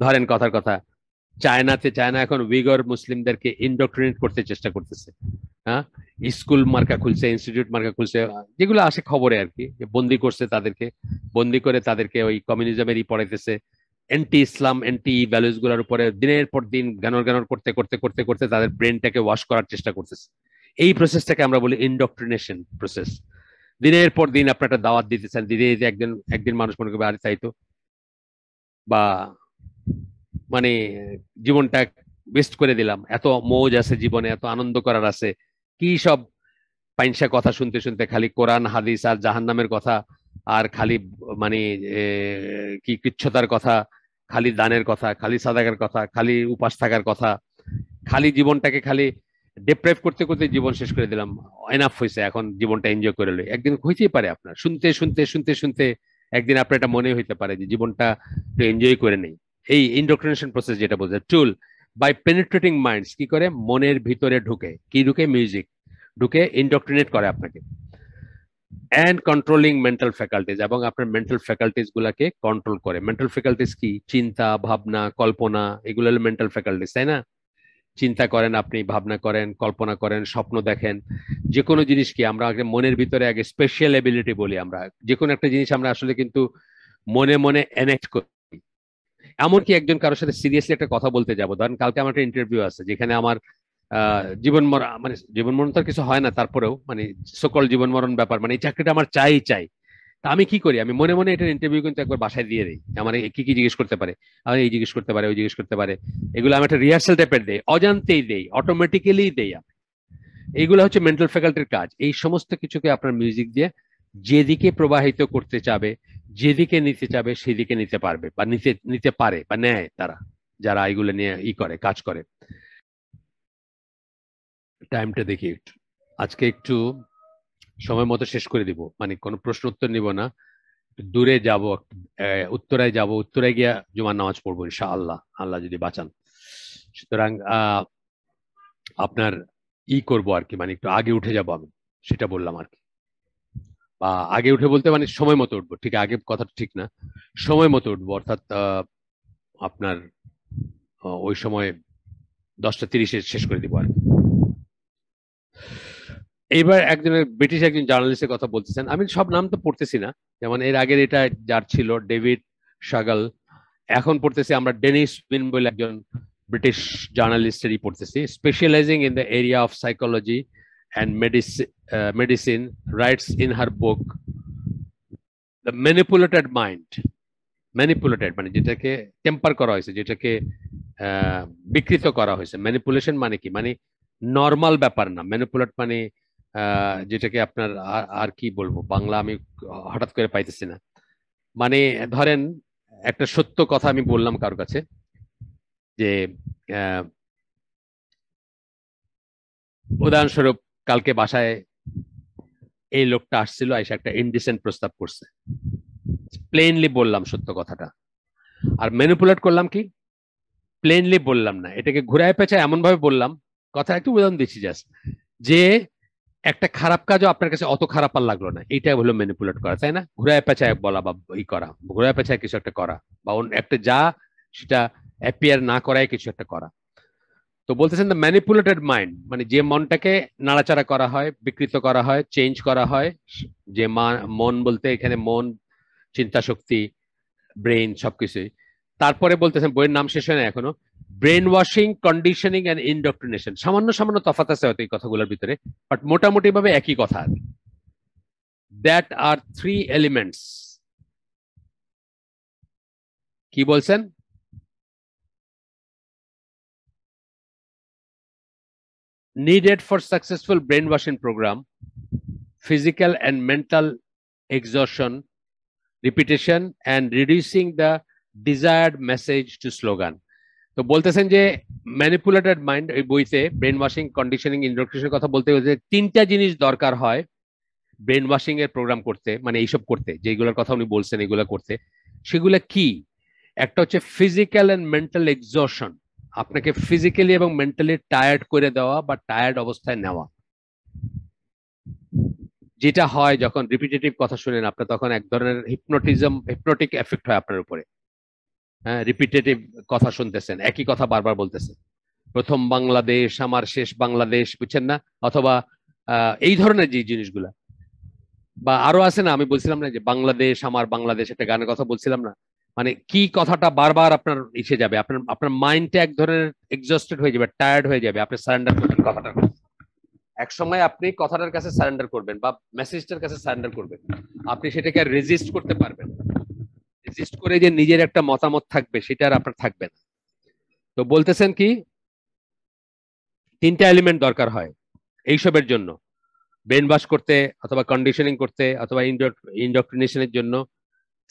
ধরেন কথার কথা, চায়না এখন উইগর মুসলিমদেরকে ইন্ডক্ট্রিনেট করতে চেষ্টা করতেছে। হ্যাঁ, স্কুল মার্কা খুলছে, ইনস্টিটিউট মার্কা খুলছে, যেগুলো আসে খবরে আর কি, বন্দি করছে তাদেরকে, বন্দি করে তাদেরকে ওই কমিউনিজমেরই পড়াইতেছে, অ্যান্টি ইসলাম অ্যান্টি ভ্যালুস গুলোর উপরে দিনের পর দিন গানর গানর করতে করতে করতে করতে তাদের ব্রেনটাকে ওয়াশ করার চেষ্টা করতেছে। এই প্রসেসটাকে আমরা বলি ইন্ডক্ট্রিনেশন প্রসেস। দিনের পর দিন আপনি একটা দাওয়াত দিতেছেন, দিতে দিতে একদিন একদিন মানুষ মনে করবে আরে তাই তো, বা মানে জীবনটা ওয়েস্ট করে দিলাম, এত মৌজ আছে জীবনে, এত আনন্দ করার আছে, কি সব পাইনসা কথা শুনতে শুনতে খালি কোরআন হাদিস আর জাহান্নামের কথা, আর খালি মানে কি কৃচ্ছতার কথা, খালি দানের কথা, খালি সাদাকার কথা, খালি উপাস থাকার কথা, খালি জীবনটাকে খালি ডিপ্রাইভ করতে করতে জীবন শেষ করে দিলাম, এনাফ হয়েছে, এখন জীবনটা এনজয় করে লই। একদিন হইতেই পারে আপনার শুনতে শুনতে শুনতে শুনতে একদিন আপনার এটা মনে হইতে পারে যে জীবনটা একটু এনজয় করে নেই। এই ইন্ডোক্ট্রিনেশন প্রসেস যেটা বোঝায়, টুল বাই পেনিট্রেটিং মাইন্ডস, কি করে মনের ভিতরে ঢুকে, কি ঢুকে, মিউজিক ঢুকে ইন্ডোক্ট্রিনেট করে আপনাকে, অ্যান্ড কন্ট্রোলিং মেন্টাল ফ্যাকাল্টিজ, এবং আপনার মেন্টাল ফ্যাকাল্টিজ গুলাকে কন্ট্রোল করে। মেন্টাল ফ্যাকাল্টিজ কি? চিন্তা, ভাবনা, কল্পনা, এগুলো হলো মেন্টাল ফ্যাকাল্টিজ, তাই না? চিন্তা করেন আপনি, ভাবনা করেন, কল্পনা করেন, স্বপ্ন দেখেন, যে কোনো জিনিস কি আমরা আগে মনের ভিতরে আগে স্পেশাল এবিলিটি বলি আমরা, যে কোনো একটা জিনিস আমরা আসলে কিন্তু মনে মনে এনেক্ট করি। এমনকি একজন কারোর সাথে সিরিয়াসলি একটা কথা বলতে যাবো, ধরেন কালকে আমার একটা ইন্টারভিউ আছে যেখানে আমার জীবন মরণ, মানে জীবন মরণ তো আর কিছু হয় না, তারপরেও মানে সকল জীবন মরণ ব্যাপার, মানে এই চাকরিটা আমার চাই চাই। তা আমি কি করি, আমি মনে মনে এটার ইন্টারভিউ কিন্তু একবার বাসায় দিয়ে দিই, আমার কি কি জিজ্ঞেস করতে পারে, আমি এই জিজ্ঞেস করতে পারে, ওই জিজ্ঞেস করতে পারে, এগুলো আমি একটা রিহার্সাল টাইপের দেই, অজান্তেই দেই, অটোমেটিক্যালি দেই আমি। এইগুলো হচ্ছে মেন্টাল ফ্যাকাল্টির কাজ। এই সমস্ত কিছুকে আপনার মিউজিক দিয়ে যেদিকে প্রবাহিত করতে চাবে, যেদিকে নিতে চাবে সেদিকে নিতে পারবে, বা নিতে নিতে পারে বা নেয় তারা, যারা এগুলো নিয়ে করে কাজ করে। টাইমটা দেখি একটু, আজকে একটু সময় মতো শেষ করে দিব, মানে কোনো প্রশ্ন উত্তর নিব না, দূরে যাব, উত্তরায় যাব, উত্তরায় গিয়া জুমার নামাজ পড়বো ইনশাআল্লাহ, আল্লাহ যদি বাঁচান। সুতরাং আপনার করবো আর কি, মানে একটু আগে উঠে যাব আমি, সেটা বললাম আর কি। বা আগে উঠে বলতে মানে সময় মতো উঠবো, ঠিক আগে কথাটা ঠিক না, সময় মতো উঠবো, অর্থাৎ আপনার ওই সময় 10টা 30-এ শেষ করে দিব আর কি। এইবার একজনের ব্রিটিশ একজন জার্নালিস্টের কথা বলতেছেন, আমি সব নাম তো পড়তেছি না, যেমন এর আগের এটা যার ছিল ডেভিড শাগাল, এখন পড়তেছি আমরা ডেনিস উইন বলে একজন ব্রিটিশ জার্নালিস্টেরই পড়তেছি, স্পেশালাইজিং in the area of psychology and medicine, rights in her book the manipulated mind. Manipulated মানে যেটাকে টেম্পার করা হয়েছে, যেটাকে বিকৃত করা হয়েছে। ম্যানিপুলেশন মানে কি, মানে নর্মাল ব্যাপার না, ম্যানিপুলেট মানে যেটাকে আপনার আর কি বলবো বাংলা, আমি হঠাৎ করে পাইতেছি না। মানে ধরেন একটা সত্য কথা আমি বললাম কারোর কাছে, যে উদাহরণস্বরূপ কালকে বাসায় এই লোকটা আসছিল, এসে একটা ইনডিসেন্ট প্রস্তাব করছে, প্লেনলি বললাম সত্য কথাটা, আর ম্যানিপুলেট করলাম কি, প্লেনলি বললাম না, এটাকে ঘুরায় পেঁচায় এমন ভাবে বললাম, কথা একটু উদাহরণ দিচ্ছি জাস্ট, যে একটা খারাপ কাজও আপনার কাছে অত খারাপ আর লাগলো না, এইটাই হলো ম্যানিপুলেট করা, তাই না? ঘুরায় পেঁচায় বলা বা ই করা, ঘুরায় পেঁচায় কিছু একটা করা, বা একটা যা সেটা অ্যাপিয়ার না করায় কিছু একটা করা। তো বলতেছেন দ্য ম্যানিপুলেটেড মাইন্ড, মানে যে মনটাকে নাড়াচাড়া করা হয়, বিকৃত করা হয়, চেঞ্জ করা হয়, যে মন বলতে এখানে মন, চিন্তা শক্তি, ব্রেইন, সবকিছুই। তারপরে বলতেছেন, বইয়ের নাম শেষ হয় না এখনো, ব্রেন ওয়াশিং, কন্ডিশনিং এন্ড ইনডক্ট্রিনেশন। সামান্য সামান্য তফাৎ আছে হয়তো এই কথাগুলোর ভিতরে, বাট মোটামুটি ভাবে একই কথা। দ্যাট আর থ্রি এলিমেন্টস, কি বলছেন? Needed for successful brainwashing program: physical and mental exhaustion, repetition, and reducing the desired message to slogan. তো বলতেছেন যে ম্যানিপুলেটেড মাইন্ড, এই বইতে ব্রেন ওয়াশিং, কন্ডিশনিং, ইন্ডক্ট্রিনেশনের কথা বলতে হচ্ছে তিনটা জিনিস দরকার হয় ব্রেন ওয়াশিং এর প্রোগ্রাম করতে, মানে এইসব করতে, যেগুলোর কথা উনি বলছেন এগুলো করতে। সেগুলা কি? একটা হচ্ছে ফিজিক্যাল এন্ড মেন্টাল এক্সজশন, আপনাকে ফিজিক্যালি এবং মেন্টালি টায়ার্ড করে দেওয়া বা টায়ার্ড অবস্থায় নেওয়া। যেটা হয় যখন রিপিটেটিভ কথা শুনেন আপনার, তখন এক ধরনের হিপনোটিক এফেক্ট হয় আপনার উপরে। হ্যাঁ, রিপিটেটিভ কথা শুনতেছেন, একই কথা বারবার বলতেছেন, প্রথম বাংলাদেশ আমার শেষ বাংলাদেশ, বুঝছেন না? অথবা এই ধরনের যে জিনিসগুলা, বা আরো আছে না, আমি বলছিলাম না যে বাংলাদেশ আমার বাংলাদেশ, একটা গানের কথা বলছিলাম না? মানে কি কথাটা বারবার আপনার ইসে যাবে, আপনার আপনার মাইন্ডটা এক ধরনের এক্সস্টেড হয়ে যাবে, টায়ার্ড হয়ে যাবে, আপনি সারেন্ডার করবেন কথাটা। এক সময় আপনি কথাটার কাছে সারেন্ডার করবেন বা মেসেজটার কাছে সারেন্ডার করবেন, আপনি সেটাকে আর রেজিস্ট করতে পারবেন। রেজিস্ট করে যে নিজের একটা মতামত থাকবে, সেটা আর আপনার থাকবে না। তো বলতেছেন কি, তিনটা এলিমেন্ট দরকার হয় এইসবের জন্য, ব্রেন ওয়াশ করতে অথবা কন্ডিশনিং করতে অথবা ইন্ডক্ট্রিনেশনের জন্য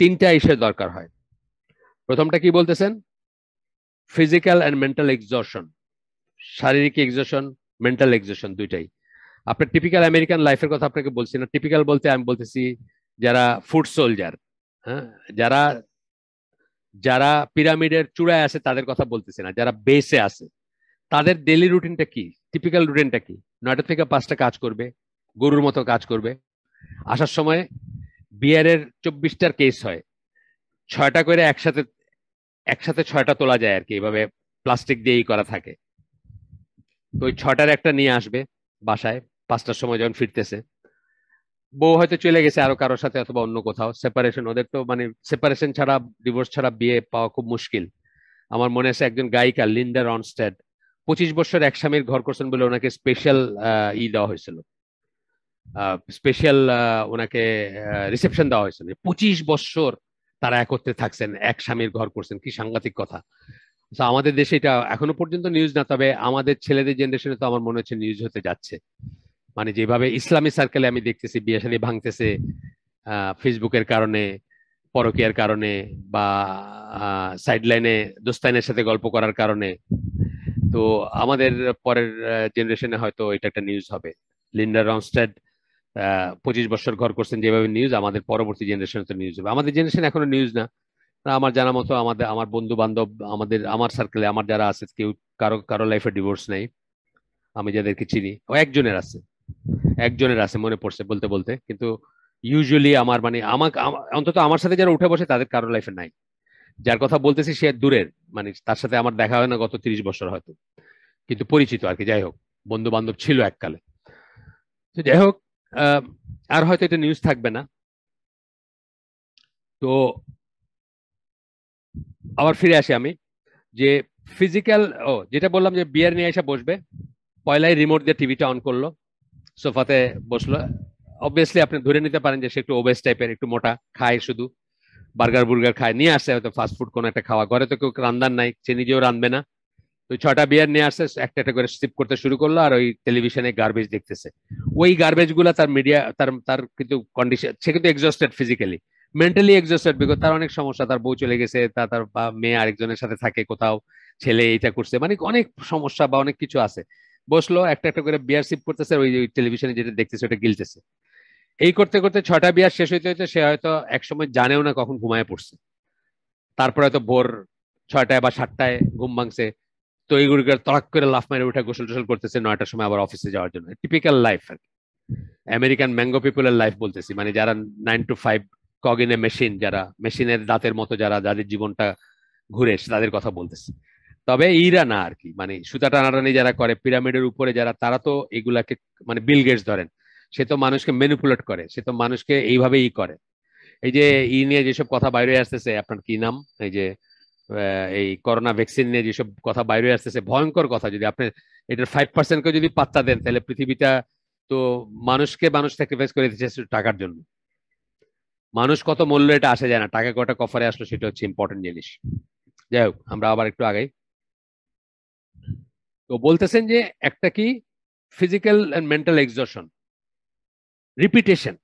তিনটা ইসের দরকার হয়। প্রথমটা কি বলতেছেন? ফিজিক্যাল অ্যান্ড মেন্টাল এক্সজশন, শারীরিক এক্সজশন, মেন্টাল এক্সজশন, দুইটাই। আপনার টিপিক্যাল আমেরিকান লাইফের কথা আপনাকে বলছি না, টিপিক্যাল বলতে আমি বলতেছি যারা ফুড সোলজার, হ্যাঁ, যারা যারা পিরামিডের চূড়ায় আছে তাদের কথা বলতেছি না, যারা বেসে আছে, তাদের ডেইলি রুটিনটা কি, টিপিক্যাল রুটিনটা কি? 9টা থেকে 5টা কাজ করবে, গরুর মতো কাজ করবে, আসার সময় বিয়ারের 24টার কেস হয়, 6টা করে একসাথে একসাথে 6টা তোলা যায় আর কি, এইভাবে প্লাস্টিক দিয়েই করা থাকে। তো ওই 6টার একটা নিয়ে আসবে বাসায় 5টার সময় যখন ফিরতেছে। বউ হয়তো চলে গেছে আরো কারোর সাথে অথবা অন্য কোথাও, সেপারেশন, ওদের তো মানে সেপারেশন ছাড়া, ডিভোর্স ছাড়া বিয়ে পাওয়া খুব মুশকিল। আমার মনে আছে একজন গায়িকা লিন্ডা রনস্টেড 25 বছর এক স্বামীর ঘর করছেন বলে ওনাকে স্পেশাল ই দেওয়া হয়েছিল, স্পেশাল ওনাকে রিসেপশন দেওয়া হয়েছিল। 25 বছর তারা একত্রে থাকছেন, এক স্বামীর ঘর করছেন, কি সাংঘাতিক কথা। তো আমাদের দেশে এটা এখনো পর্যন্ত নিউজ না, তবে আমাদের ছেলেদের জেনারেশনে তো আমার মনে হচ্ছে নিউজ হতে যাচ্ছে। মানে যেভাবে ইসলামী সার্কেলে আমি দেখতেছি বিয়ে শাদী ভাঙতেছে ফেসবুকের কারণে, পরকীয়ার কারণে, বা সাইড লাইনে দোস্তাইনের সাথে গল্প করার কারণে। তো আমাদের পরের জেনারেশনে হয়তো এটা একটা নিউজ হবে। লিন্ডা রনস্টেড 25 বছর ঘর করছেন, যেভাবে নিউজ, আমাদের পরবর্তী জেনারেশনে তো নিউজ হবে। আমাদের জেনারেশন এখনো নিউজ না। আমার জানা মতো আমার বন্ধু বান্ধব, আমার সার্কেলে আমার যারা আছে, কেউ কারো কারো লাইফে ডিভোর্স নেই, আমি যাদেরকে চিনি। ও একজনের আছে মনে পড়ছে বলতে বলতে, কিন্তু ইউজুয়ালি আমার মানে আমাকে অন্তত আমার সাথে যারা উঠে বসে তাদের কারো লাইফে নাই। যার কথা বলতেছি সে দূরের, মানে তার সাথে আমার দেখা হয় না গত 30 বছর হয়তো, কিন্তু পরিচিত আর কি। যাই হোক, বন্ধু বান্ধব ছিল এককালে। তো যাই হোক, আর হয়তো এটা নিউজ থাকবে না। তো আবার ফিরে আসি আমি, যে ফিজিক্যাল, যেটা বললাম যে বিয়ার নিয়ে এসে বসবে, পয়লাই রিমোট দিয়ে টিভিটা অন করলো, সোফাতে বসলো। অবভিয়াসলি আপনি ধরে নিতে পারেন যে সে একটু ওবেস টাইপের, একটু মোটা, খায় শুধু বার্গার বুর্গার খায়, নিয়ে আসছে হয়তো ফাস্ট ফুড কোনো একটা খাওয়া, ঘরে তো কেউ রান্নার নাই, সে নিজেও রাঁধবে না। তো 6টা বিয়ার নিয়ে আসছে, একটা একটা করে সিপ করতে শুরু করলো, আর ওই টেলিভিশনে গার্বেজ দেখতেছে। ওই গার্বেজ গুলা তার মিডিয়া, তার তার কিন্তু কন্ডিশন, সে কিন্তু exhausted physically, mentally exhausted, because তার অনেক সমস্যা, তার বউ চলে গেছে, তার মেয়ে আরেকজনের সাথে থাকে কোথাও, ছেলে এইটা করছে, মানে অনেক সমস্যা বা অনেক কিছু আছে। বসলো, একটা একটা করে বিয়ার সিপ করতেছে, ওই টেলিভিশনে যেটা দেখতেছে ওটা গিলতেছে। এই করতে করতে 6টা বিয়ার শেষ হইতে হইতে সে হয়তো একসময় জানেও না কখন ঘুমায় পড়ছে। তারপরে হয়তো ভোর 6টায় বা 7টায় ঘুম ভাঙছে, তো এইগুলোকে তড়াক করে লাফ মেরে উঠে গোসল টোসল করতেছে 9টার সময় আবার অফিসে যাওয়ার জন্য। টিপিক্যাল লাইফ আর কি, আমেরিকান ম্যাঙ্গো পিপলের লাইফ বলতেছি, মানে যারা 9 to 5 কগিনে মেশিন, যারা মেশিনের দাঁতের মতো, যাদের জীবনটা ঘুরে তাদের কথা বলতেছি। তবে ইরা না আর কি, মানে সুতা টানাটানি যারা করে পিরামিডের উপরে যারা, তারা তো এগুলাকে, মানে বিল গেটস ধরেন, সে তো মানুষকে ম্যানিপুলেট করে, সে তো মানুষকে এইভাবেই করে। এই যে নিয়ে যেসব কথা বাইরে আসতেছে, আপনার কি নাম, এই যে এই করোনা ভ্যাকসিন নিয়ে যেসব কথা বাইরে আসতেছে, ভয়ঙ্কর কথা, যদি আপনি এটার 5%কে যদি পাত্তা দেন, তাহলে পৃথিবীটা তো মানুষ স্যাক্রিফাইস করে দিচ্ছে টাকার জন্য। মানুষ কত মূল্য এটা আসে যায় না, টাকা কটা কফারে আসলো সেটা হচ্ছে ইম্পর্টেন্ট জিনিস। যাই হোক, আমরা আবার একটু আগাই। তো বলতেছেন যে একটা কি, ফিজিক্যাল এন্ড মেন্টাল এক্সজশন, রিপিটেশন,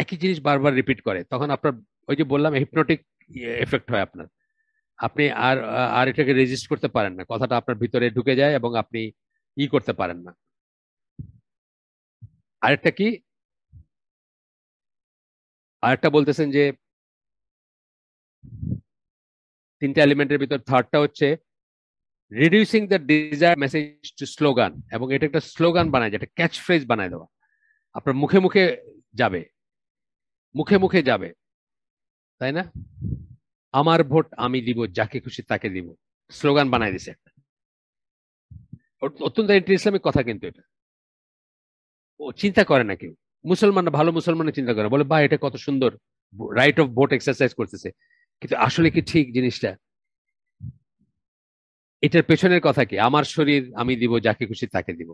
একই জিনিস বারবার রিপিট করে, তখন আপনার ওই যে বললাম হিপনোটিক এফেক্ট হয় আপনার, আপনি আর আর এটাকে রেজিস্ট করতে পারেন না, কথাটা আপনার ভিতরে ঢুকে যায় এবং আপনি করতে পারেন না। আরেকটা কি, আরেকটা বলতেছেন যে 3টা এলিমেন্টের ভিতর থার্ডটা হচ্ছে reducing the desire message to slogan, এবং এটা একটা স্লোগান বানায়, যেটা ক্যাচ ফ্রেজ বানায় দেওয়া, আপনার মুখে মুখে যাবে, মুখে মুখে যাবে, তাই না? আমার ভোট আমি দিব, যাকে খুশি তাকে দিব, স্লোগান বানায় দিছে একটা। অত্যন্ত ইসলামিক কথা কিন্তু এটা, ও চিন্তা করে না কেউ, মুসলমানরা ভালো মুসলমানের চিন্তা করে, বলে বা এটা কত সুন্দর, রাইট অফ ভোট এক্সারসাইজ করতেছে, কিন্তু আসলে কি ঠিক জিনিসটা? এটার পেছনের কথা কি, আমার শরীর আমি দিব, যাকে খুশি তাকে দিব,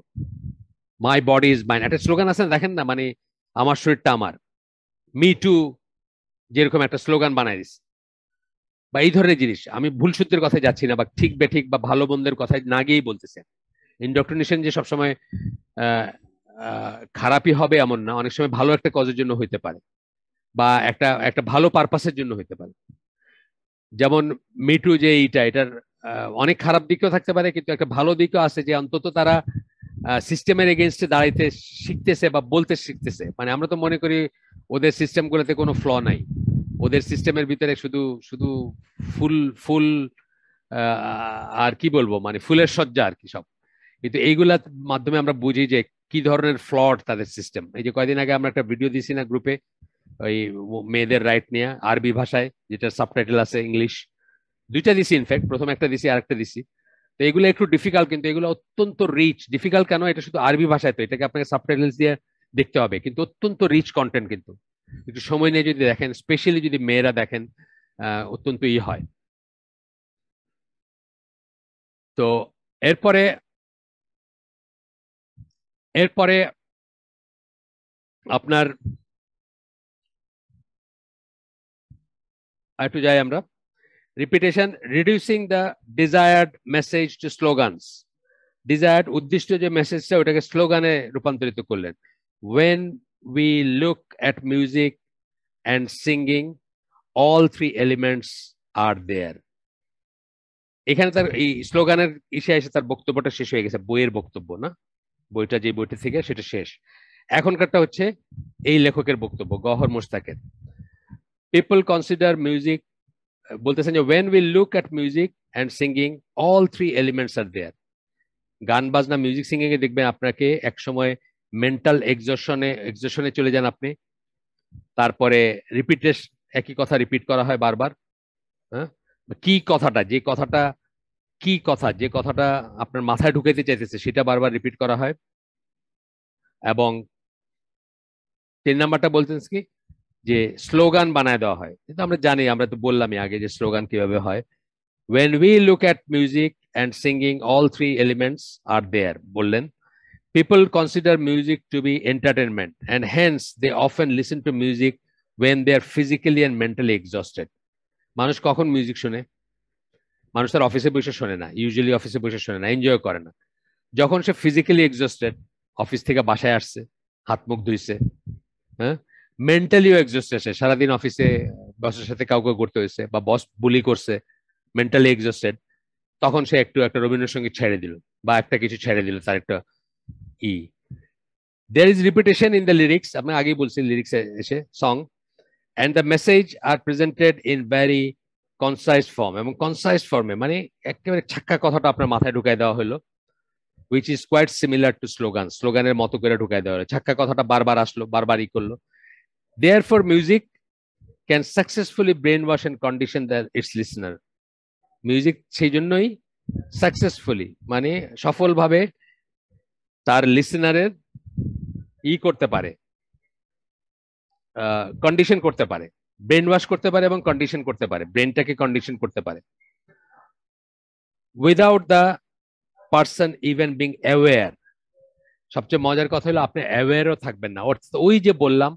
মাই বডি ইজ মাইন, একটা স্লোগান আছে না, দেখেন না, মানে আমার শরীরটা আমার, মি টু, যেরকম একটা স্লোগান বানাই দিস, বা এই ধরনের জিনিস। আমি ভুল সূত্রের কথায় যাচ্ছি না, বা ঠিক বেঠিক বা ভালো মন্দের কথায় না গিয়েই বলতেছে। ইন্ডক্ট্রিনেশন যে সবসময় খারাপই হবে এমন না, অনেক সময় ভালো একটা কজের জন্য হইতে পারে, বা একটা একটা ভালো পারপাসের জন্য হইতে পারে। যেমন মিটু যে এটার অনেক খারাপ দিকও থাকতে পারে, কিন্তু একটা ভালো দিকও আছে, যে অন্তত তারা সিস্টেমের এগেনস্টে দাঁড়াইতে শিখতেছে বা বলতে শিখতেছে। মানে আমরা তো মনে করি ওদের সিস্টেম গুলোতে কোনো ফ্ল নাই, ওদের সিস্টেমের ভিতরে শুধু শুধু ফুল ফুল আর কি বলবো, মানে ফুলের সজ্জা আর কি সব। কিন্তু এইগুলার মাধ্যমে আমরা বুঝি যে কি ধরনের ফ্লড তাদের সিস্টেম। এই যে কয়দিন আগে আমরা একটা ভিডিও দিছি না গ্রুপে, ওই মেয়েদের রাইট নিয়ে আরবি ভাষায়, যেটার সাবটাইটেল আছে ইংলিশ, দুইটা দিছি, ইনফ্যাক্ট প্রথম একটা দিছি, আরেকটা দিছি। তো এগুলো একটু ডিফিকাল্ট, কিন্তু এগুলো অত্যন্ত রিচ। ডিফিকাল্ট কেন, এটা শুধু আরবি ভাষায়, তো এটাকে আপনাকে সাবটাইটেলস দিয়ে দেখতে হবে, কিন্তু অত্যন্ত রিচ কন্টেন্ট। কিন্তু একটু সময় নিয়ে যদি দেখেন, স্পেশালি যদি মেয়েরা দেখেন, অত্যন্ত হয়। তো এরপরে এরপরে আপনার একটু যাই আমরা, repetition, reducing the desired message to slogans, desired উদ্দিষ্ট যে মেসেজটা, ওটাকে স্লোগানে রূপান্তরিত করলেন। when we look at music and singing, all three elements are there. এখানে তার এই স্লোগানের এসে তার বক্তব্যটা শেষ হয়ে গেছে, বইয়ের বক্তব্য না, বইটা যে বইটা থেকে সেটা শেষ। এখনকারটা হচ্ছে এই লেখকের বক্তব্য, গহর মোশতাকের। পিপল কনসিডার মিউজিক, বলতেছেন যে when we look at music and singing, all three elements are there. গান বাজনা মিউজিক সিঙ্গিং এ দেখবেন আপনাকে একসময় মেন্টাল এক্সজশনে চলে যান আপনি, তারপরে রিপিটেশ, একই কথা রিপিট করা হয় বারবার। হ্যাঁ, কি কথাটা, যে কথাটা আপনার মাথায় ঢুকাইতে চাইতেছে সেটা বারবার রিপিট করা হয়। এবং 3 নাম্বারটা বলতেন কি, যে স্লোগান বানায় দেওয়া হয়। কিন্তু আমরা জানি, আমরা তো বললামই আগে যে স্লোগান কিভাবে হয়। when we look at music and singing, all three elements are there বললেন। people consider music to be entertainment, and hence they often listen to music when they are physically and mentally exhausted. মানুষ কখন music শুনে? মানুষ তার অফিসে বসে শোনে না, ইউজুয়ালি অফিসে বসে শোনে না, এনজয় করে না। যখন সে ফিজিক্যালি এক্সস্টেড, অফিস থেকে বাসায় আসছে, হাত মুখ ধুইছে, হ্যাঁ, মেন্টালিও এক্সস্টেড, সারাদিন অফিসে বসের সাথে কাউকে করতে হয়েছে, বা বস বুলি করছে, মেন্টালি এক্সস্টেড, তখন সে একটা রবীন্দ্রসঙ্গীত ছেড়ে দিল, বা একটা কিছু ছেড়ে দিল, তার একটা ই। there is repetition in the lyrics, আমি আগেই বলছি লিরিক্স এসে, song, and the message are presented in very concise form, এবং কনসাইজ ফর্মে মানে একেবারে ছাক্কা কথাটা আপনার মাথায় ঢুকাই দেওয়া হলো, which is quite similar to slogan, স্লোগানের মতো করে ঢুকাই দেওয়া হলো, ছাক্কা কথাটা বারবার আসলো, বারবারই করলো। Therefore music can successfully brainwash and condition its listener. Music সেই জন্যই সাকসেসফুলি মানে সফলভাবে তার লিসেনারের করতে পারে, কন্ডিশন করতে পারে, ব্রেন ওয়াশ করতে পারে এবং কন্ডিশন করতে পারে, ব্রেনটাকে কন্ডিশন করতে পারে, without the person even being aware. সবচেয়ে মজার কথা হলো আপনি অ্যাওয়্যারও থাকবেন না। ওই যে বললাম,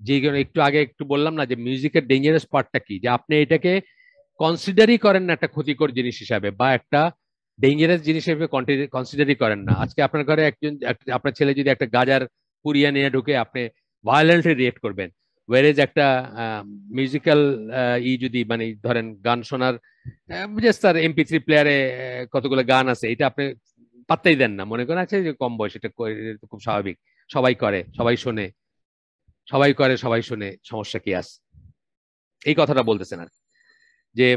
যে একটু আগে একটু বললাম না যে মিউজিকের ডেঞ্জারাস পার্টটা কি, যে আপনি এটাকে কনসিডারই করেন না একটা ক্ষতিকর জিনিস হিসাবে বা একটা ডেঞ্জারাস জিনিস হিসেবে কনসিডারই করেন না। আজকে আপনার ঘরে একজন, আপনার ছেলে যদি একটা গাজার পুরিয়া নিয়ে ঢুকে, আপনি ভায়োলেন্টলি রিয়েক্ট করবেন। ওয়ারেজ একটা মিউজিক্যাল যদি মানে ধরেন গান শোনার, জাস্ট তার MP3 প্লেয়ারে কতগুলো গান আছে, এটা আপনি পাত্তাই দেন না, মনে করেন আছে যে কম বয়স, এটা খুব স্বাভাবিক, সবাই করে, সবাই শোনে, সবাই করে, সবাই শোনে, সমস্যা কি আছে, এই কথাটা বলতেছেন আর যে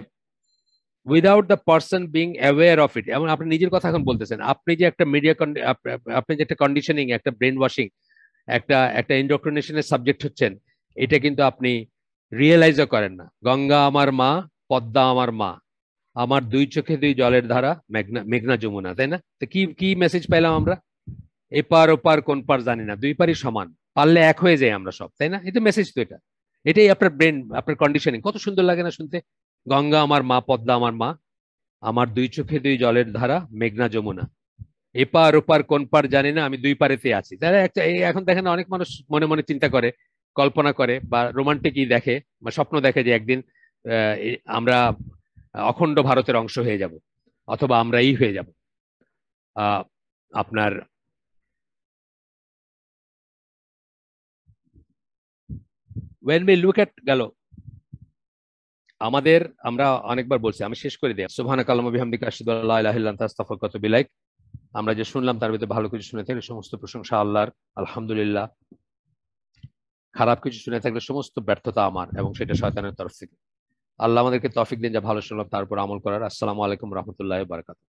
without the person being aware of it. এমন আপনি নিজের কথা এখন বলতেছেন, আপনি যে একটা মিডিয়া, আপনি যে একটা কন্ডিশনিং, একটা ব্রেন ওয়াশিং, একটা একটা ইন্ডোক্ট্রিনেশনের সাবজেক্ট হচ্ছেন, এটা কিন্তু আপনি রিয়েলাইজও করেন না। গঙ্গা আমার মা, পদ্মা আমার মা, আমার দুই চোখে দুই জলের ধারা, মেঘনা মেঘনা যমুনা, তাই না? তো কি কি মেসেজ পাইলাম আমরা? এপার ওপার কোন পার জানি না, দুই পারই সমান, পারলে এক হয়ে যাই আমরা সব, তাই না? এটা মেসেজ তো, এটা এটাই আপনার ব্রেন, আপনার কন্ডিশনিং। কত সুন্দর লাগে না শুনতে? গঙ্গা আমার মা, পদ্মা আমার মা, আমার দুই চোখে দুই জলের ধারা, মেঘনা যমুনা, এপার ওপার কোন পার জানি না, আমি দুই পারেতে আছি। তাহলে একটা এখন দেখেন অনেক মানুষ মনে মনে চিন্তা করে, কল্পনা করে বা রোমান্টিক দেখে বা স্বপ্ন দেখে যে একদিন আমরা অখণ্ড ভারতের অংশ হয়ে যাব, অথবা আমরা হয়ে যাব। আপনার when we look at গেল আমাদের, আমরা অনেকবার বলছি, আমি শেষ করে দিই, সুবহানাকাল্লাহুম্মা বিহামদিকা আশহাদু আল্লা ইলাহা ইল্লা আনতা আস্তাগফিরুকা ওয়া আতুবু ইলাইক। আমরা যে শুনলাম তার ভিতরে ভালো কিছু শুনে থাকলে সমস্ত প্রশংসা আল্লাহর, আলহামদুলিল্লাহ। খারাপ কিছু শুনে থাকলে সমস্ত ব্যর্থতা আমার, এবং সেটা শয়তানের তরফ থেকে। আল্লাহ আমাদেরকে তৌফিক দিন যা ভালো শুনলাম তার উপর আমল করার। আসসালামু আলাইকুম রহমতুল্লাহ বারাকাতুহু।